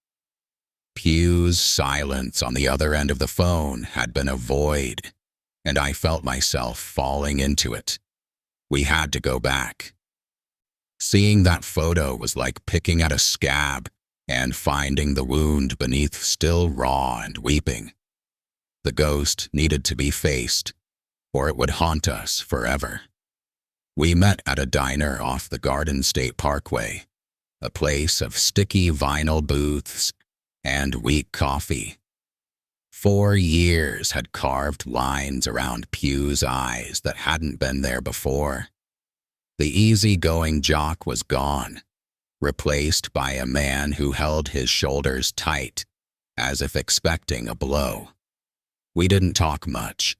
Pugh's silence on the other end of the phone had been a void, and I felt myself falling into it. We had to go back. Seeing that photo was like picking at a scab and finding the wound beneath still raw and weeping. The ghost needed to be faced, or it would haunt us forever. We met at a diner off the Garden State Parkway, a place of sticky vinyl booths and weak coffee. 4 years had carved lines around Pugh's eyes that hadn't been there before. The easygoing jock was gone, replaced by a man who held his shoulders tight, as if expecting a blow. We didn't talk much.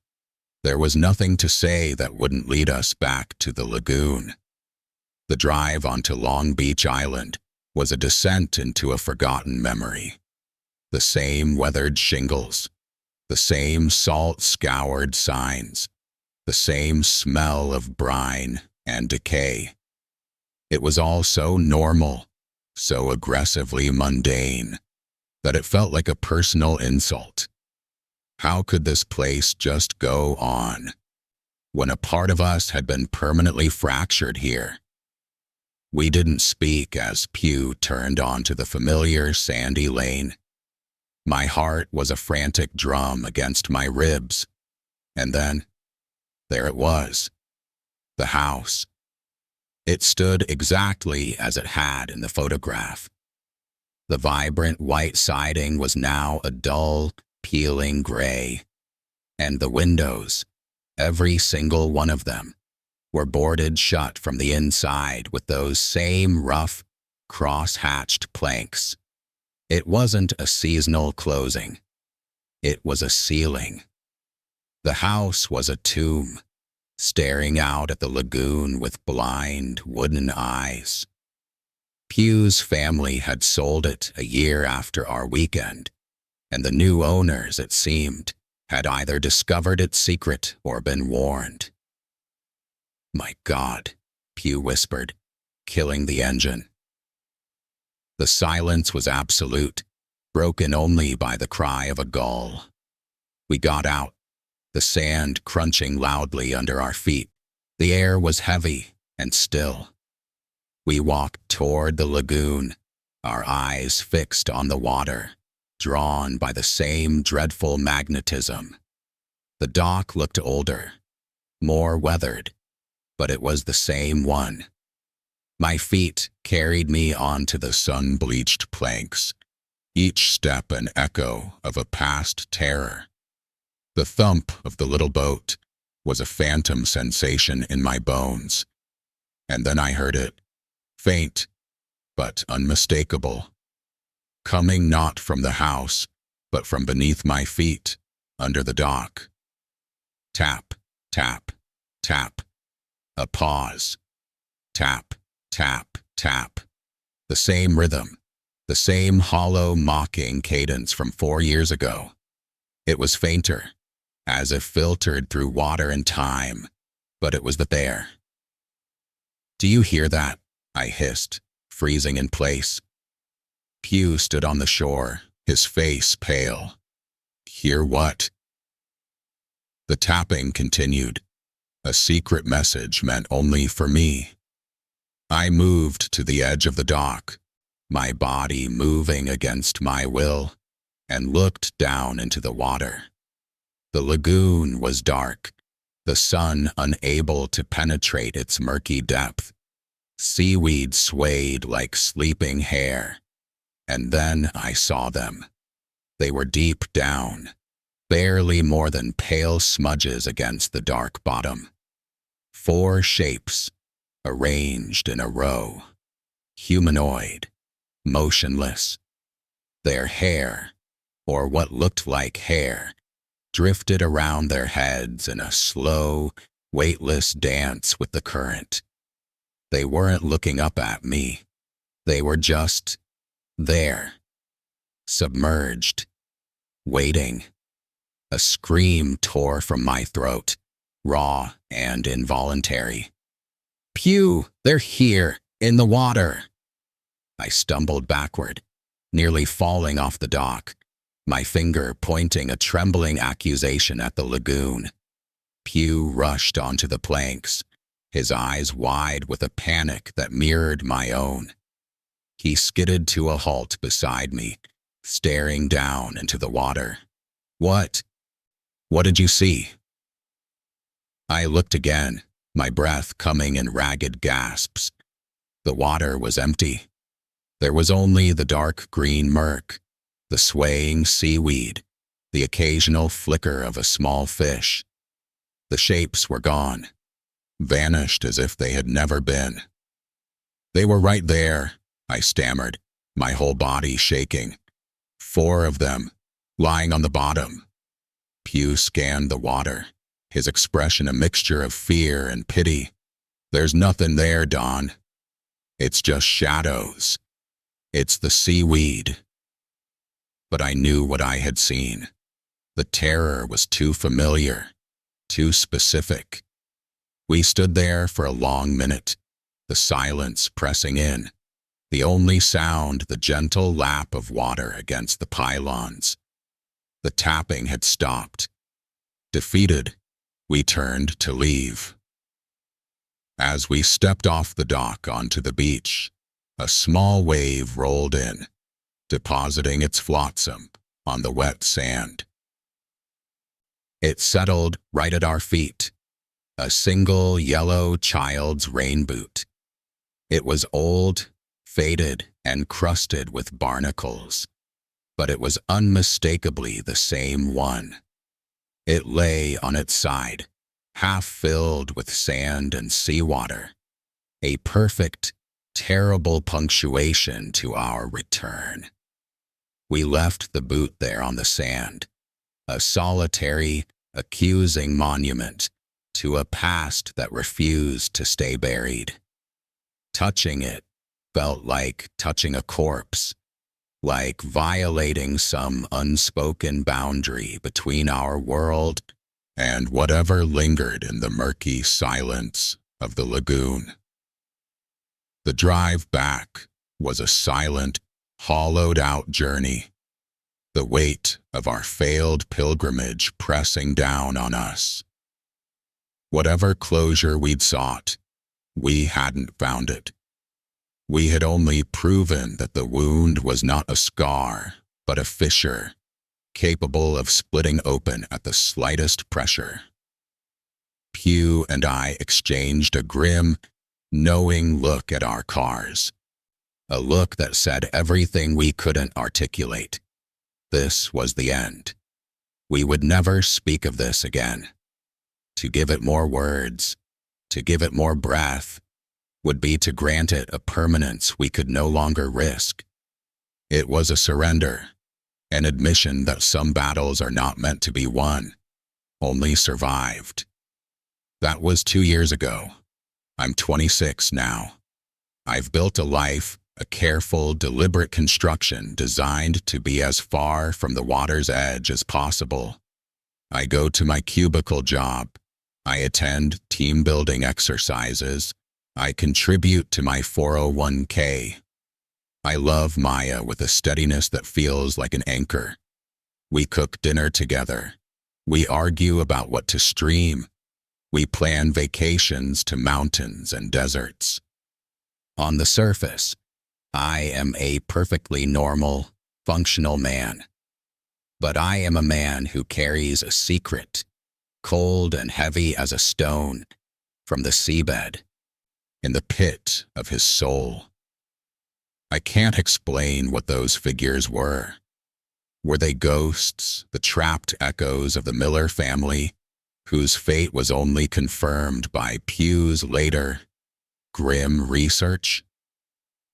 There was nothing to say that wouldn't lead us back to the lagoon. The drive onto Long Beach Island was a descent into a forgotten memory. The same weathered shingles, the same salt-scoured signs, the same smell of brine and decay. It was all so normal, so aggressively mundane, that it felt like a personal insult. How could this place just go on? when a part of us had been permanently fractured here. We didn't speak as Pew turned onto the familiar sandy lane. My heart was a frantic drum against my ribs. And then, there it was. The house. It stood exactly as it had in the photograph. The vibrant white siding was now a dull, peeling gray. And the windows, every single one of them, were boarded shut from the inside with those same rough, cross-hatched planks. It wasn't a seasonal closing. It was a ceiling. The house was a tomb, staring out at the lagoon with blind, wooden eyes. Pew's family had sold it a year after our weekend, and the new owners, it seemed, had either discovered its secret or been warned. "My God," Pew whispered, killing the engine. The silence was absolute, broken only by the cry of a gull. We got out, the sand crunching loudly under our feet. The air was heavy and still. We walked toward the lagoon, our eyes fixed on the water, drawn by the same dreadful magnetism. The dock looked older, more weathered, but it was the same one. My feet carried me onto the sun-bleached planks, each step an echo of a past terror. The thump of the little boat was a phantom sensation in my bones, and then I heard it, faint but unmistakable, coming not from the house, but from beneath my feet, under the dock. Tap, tap, tap. A pause. Tap, tap, tap. The same rhythm, the same hollow, mocking cadence from 4 years ago. It was fainter, as if filtered through water and time, but it was there. "Do you hear that?" I hissed, freezing in place. Pew stood on the shore, his face pale. "Hear what?" The tapping continued, a secret message meant only for me. I moved to the edge of the dock, my body moving against my will, and looked down into the water. The lagoon was dark, the sun unable to penetrate its murky depth. Seaweed swayed like sleeping hair. And then I saw them. They were deep down, barely more than pale smudges against the dark bottom. 4 shapes, arranged in a row. Humanoid, motionless. Their hair, or what looked like hair, drifted around their heads in a slow, weightless dance with the current. They weren't looking up at me. They were just there, submerged, waiting. A scream tore from my throat, raw and involuntary. "Pew, they're here, in the water!" I stumbled backward, nearly falling off the dock, my finger pointing a trembling accusation at the lagoon. Pew rushed onto the planks, his eyes wide with a panic that mirrored my own. He skidded to a halt beside me, staring down into the water. "What? What did you see?" I looked again, my breath coming in ragged gasps. The water was empty. There was only the dark green murk, the swaying seaweed, the occasional flicker of a small fish. The shapes were gone, vanished as if they had never been. "They were right there," I stammered, my whole body shaking. 4 of them, lying on the bottom. Pew scanned the water, his expression a mixture of fear and pity. "There's nothing there, Don. It's just shadows. It's the seaweed." But I knew what I had seen. The terror was too familiar, too specific. We stood there for a long minute, the silence pressing in, the only sound the gentle lap of water against the pylons. The tapping had stopped. Defeated, We turned to leave. As we stepped off the dock onto the beach, a small wave rolled in, depositing its flotsam on the wet sand. It settled right at our feet, a single yellow child's rain boot. It was old, faded, and crusted with barnacles, but it was unmistakably the same one. It lay on its side, half filled with sand and seawater, a perfect, terrible punctuation to our return. We left the boot there on the sand, a solitary, accusing monument to a past that refused to stay buried. Touching it felt like touching a corpse, like violating some unspoken boundary between our world and whatever lingered in the murky silence of the lagoon. The drive back was a silent, hollowed-out journey, the weight of our failed pilgrimage pressing down on us. Whatever closure we'd sought, we hadn't found it. We had only proven that the wound was not a scar, but a fissure, capable of splitting open at the slightest pressure. Pew and I exchanged a grim, knowing look at our cars, a look that said everything we couldn't articulate. This was the end. We would never speak of this again. To give it more words, to give it more breath, would be to grant it a permanence we could no longer risk. It was a surrender, an admission that some battles are not meant to be won, only survived. That was 2 years ago. I'm 26 now. I've built a life, a careful, deliberate construction designed to be as far from the water's edge as possible. I go to my cubicle job. I attend team-building exercises. I contribute to my 401k. I love Maya with a steadiness that feels like an anchor. We cook dinner together. We argue about what to stream. We plan vacations to mountains and deserts. On the surface, I am a perfectly normal, functional man. But I am a man who carries a secret, cold and heavy as a stone, from the seabed, in the pit of his soul. I can't explain what those figures were. Were they ghosts, the trapped echoes of the Miller family, whose fate was only confirmed by Pew's later, grim research?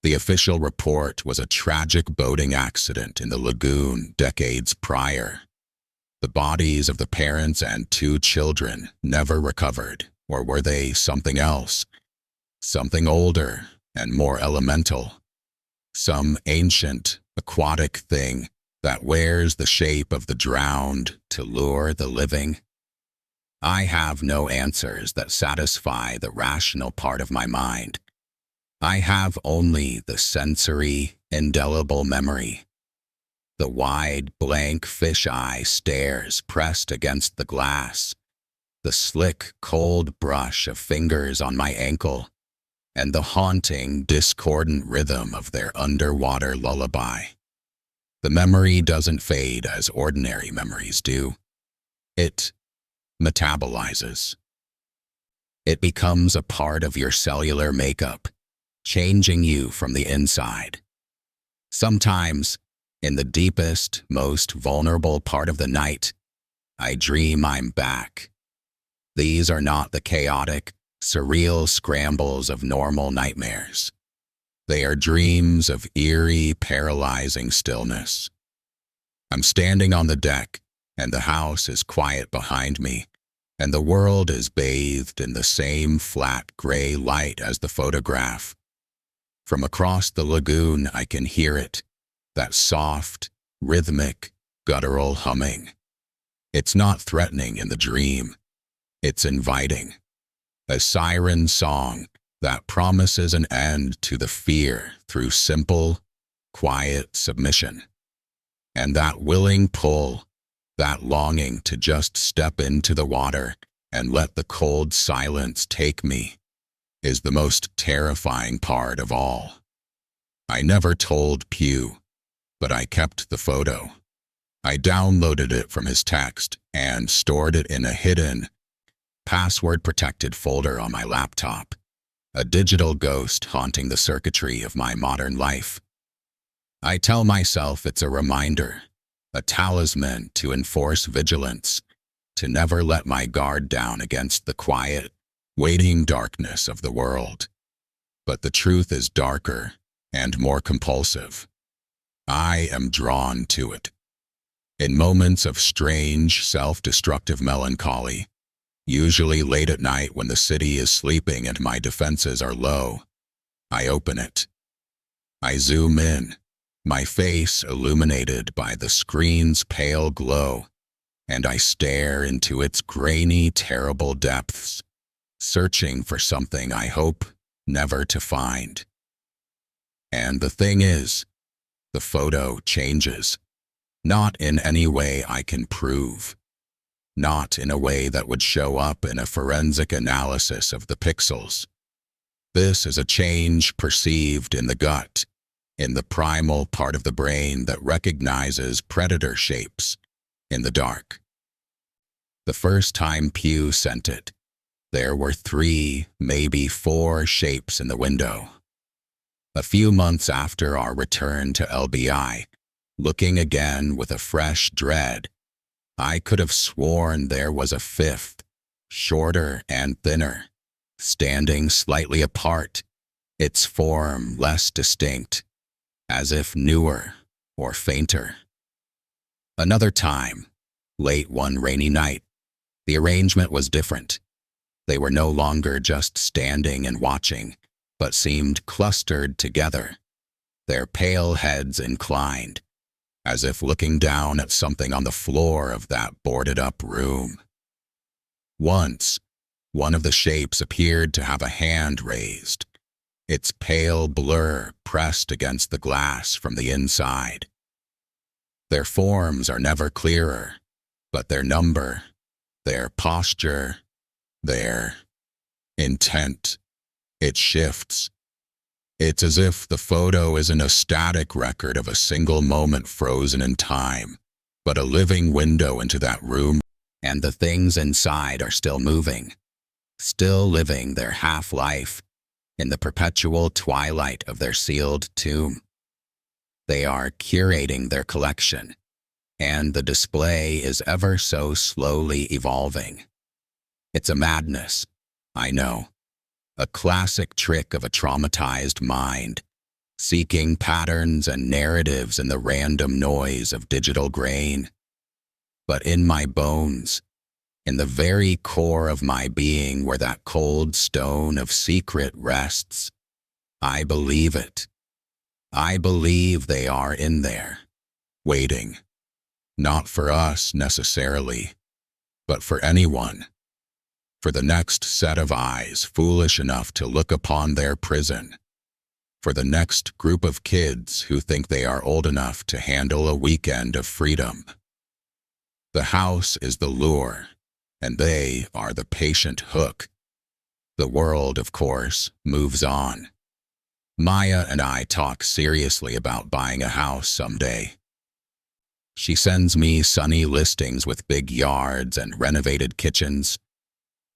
The official report was a tragic boating accident in the lagoon decades prior. The bodies of the parents and 2 children never recovered, or were they something else? Something older and more elemental. Some ancient, aquatic thing that wears the shape of the drowned to lure the living. I have no answers that satisfy the rational part of my mind. I have only the sensory, indelible memory. The wide, blank fisheye stares pressed against the glass, the slick, cold brush of fingers on my ankle, and the haunting, discordant rhythm of their underwater lullaby. The memory doesn't fade as ordinary memories do. It metabolizes. It becomes a part of your cellular makeup, changing you from the inside. Sometimes, in the deepest, most vulnerable part of the night, I dream I'm back. These are not the chaotic, surreal scrambles of normal nightmares. They are dreams of eerie, paralyzing stillness. I'm standing on the deck, and the house is quiet behind me, and the world is bathed in the same flat gray light as the photograph. From across the lagoon, I can hear it, that soft, rhythmic, guttural humming. It's not threatening in the dream. It's inviting. A siren song that promises an end to the fear through simple, quiet submission. And that willing pull, that longing to just step into the water and let the cold silence take me is the most terrifying part of all. I never told Pew, but I kept the photo. I downloaded it from his text and stored it in a hidden, password-protected folder on my laptop, a digital ghost haunting the circuitry of my modern life. I tell myself it's a reminder, a talisman to enforce vigilance, to never let my guard down against the quiet, waiting darkness of the world. But the truth is darker and more compulsive. I am drawn to it. In moments of strange, self-destructive melancholy, usually late at night when the city is sleeping and my defenses are low, I open it. I zoom in, my face illuminated by the screen's pale glow, and I stare into its grainy, terrible depths, searching for something I hope never to find. And the thing is, the photo changes, not in any way I can prove, not in a way that would show up in a forensic analysis of the pixels. This is a change perceived in the gut, in the primal part of the brain that recognizes predator shapes in the dark. The first time Pew sent it, there were 3, maybe 4 shapes in the window. A few months after our return to LBI, looking again with a fresh dread, I could have sworn there was a 5th, shorter and thinner, standing slightly apart, its form less distinct, as if newer or fainter. Another time, late one rainy night, the arrangement was different. They were no longer just standing and watching, but seemed clustered together, their pale heads inclined, as if looking down at something on the floor of that boarded-up room. Once, one of the shapes appeared to have a hand raised, its pale blur pressed against the glass from the inside. Their forms are never clearer, but their number, their posture, their intent, it shifts. It's as if the photo isn't a static record of a single moment frozen in time, but a living window into that room, and the things inside are still moving, still living their half-life in the perpetual twilight of their sealed tomb. They are curating their collection, and the display is ever so slowly evolving. It's a madness, I know. A classic trick of a traumatized mind, seeking patterns and narratives in the random noise of digital grain. But in my bones, in the very core of my being where that cold stone of secret rests, I believe it. I believe they are in there, waiting, not for us necessarily, but for anyone. For the next set of eyes foolish enough to look upon their prison, for the next group of kids who think they are old enough to handle a weekend of freedom. The house is the lure, and they are the patient hook. The world, of course, moves on. Maya and I talk seriously about buying a house someday. She sends me sunny listings with big yards and renovated kitchens,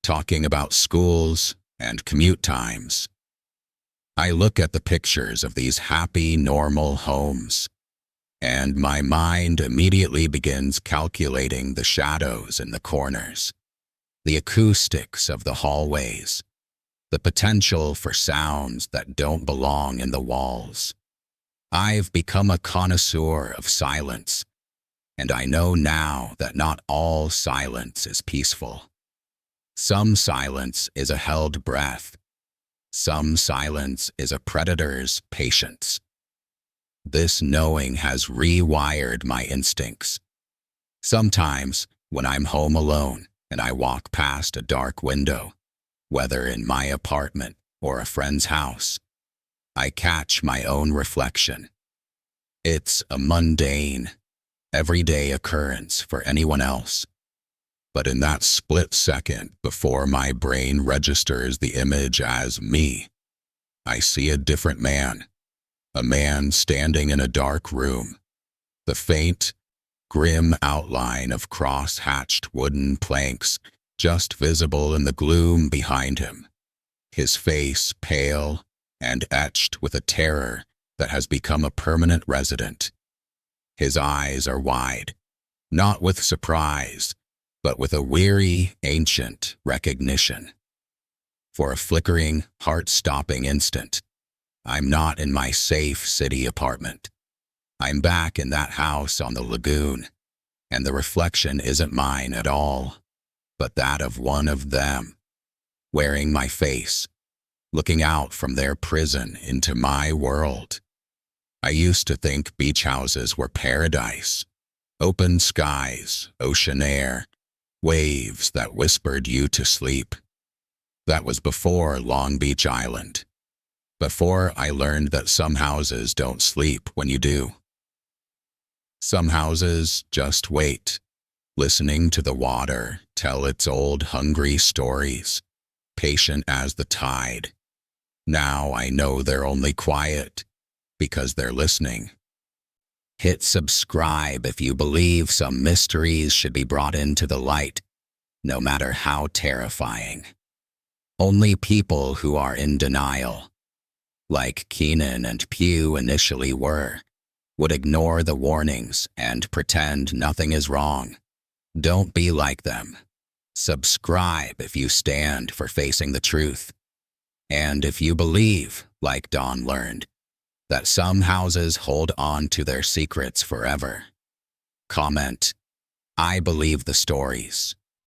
talking about schools and commute times. I look at the pictures of these happy, normal homes, and my mind immediately begins calculating the shadows in the corners, the acoustics of the hallways, the potential for sounds that don't belong in the walls. I've become a connoisseur of silence, and I know now that not all silence is peaceful. Some silence is a held breath. Some silence is a predator's patience. This knowing has rewired my instincts. Sometimes, when I'm home alone and I walk past a dark window, whether in my apartment or a friend's house, I catch my own reflection. It's a mundane, everyday occurrence for anyone else. But in that split second before my brain registers the image as me, I see a different man. A man standing in a dark room. The faint, grim outline of cross-hatched wooden planks just visible in the gloom behind him. His face pale and etched with a terror that has become a permanent resident. His eyes are wide, not with surprise, but with a weary, ancient recognition. For a flickering, heart-stopping instant, I'm not in my safe city apartment. I'm back in that house on the lagoon, and the reflection isn't mine at all, but that of one of them, wearing my face, looking out from their prison into my world. I used to think beach houses were paradise. Open skies, ocean air, waves that whispered you to sleep. That was before Long Beach Island. Before I learned that some houses don't sleep when you do. Some houses just wait, listening to the water tell its old hungry stories, patient as the tide. Now I know they're only quiet because they're listening. Hit subscribe if you believe some mysteries should be brought into the light, no matter how terrifying. Only people who are in denial, like Keenan and Pew initially were, would ignore the warnings and pretend nothing is wrong. Don't be like them. Subscribe if you stand for facing the truth. And if you believe, like Dawn learned, that some houses hold on to their secrets forever. Comment, I believe the stories.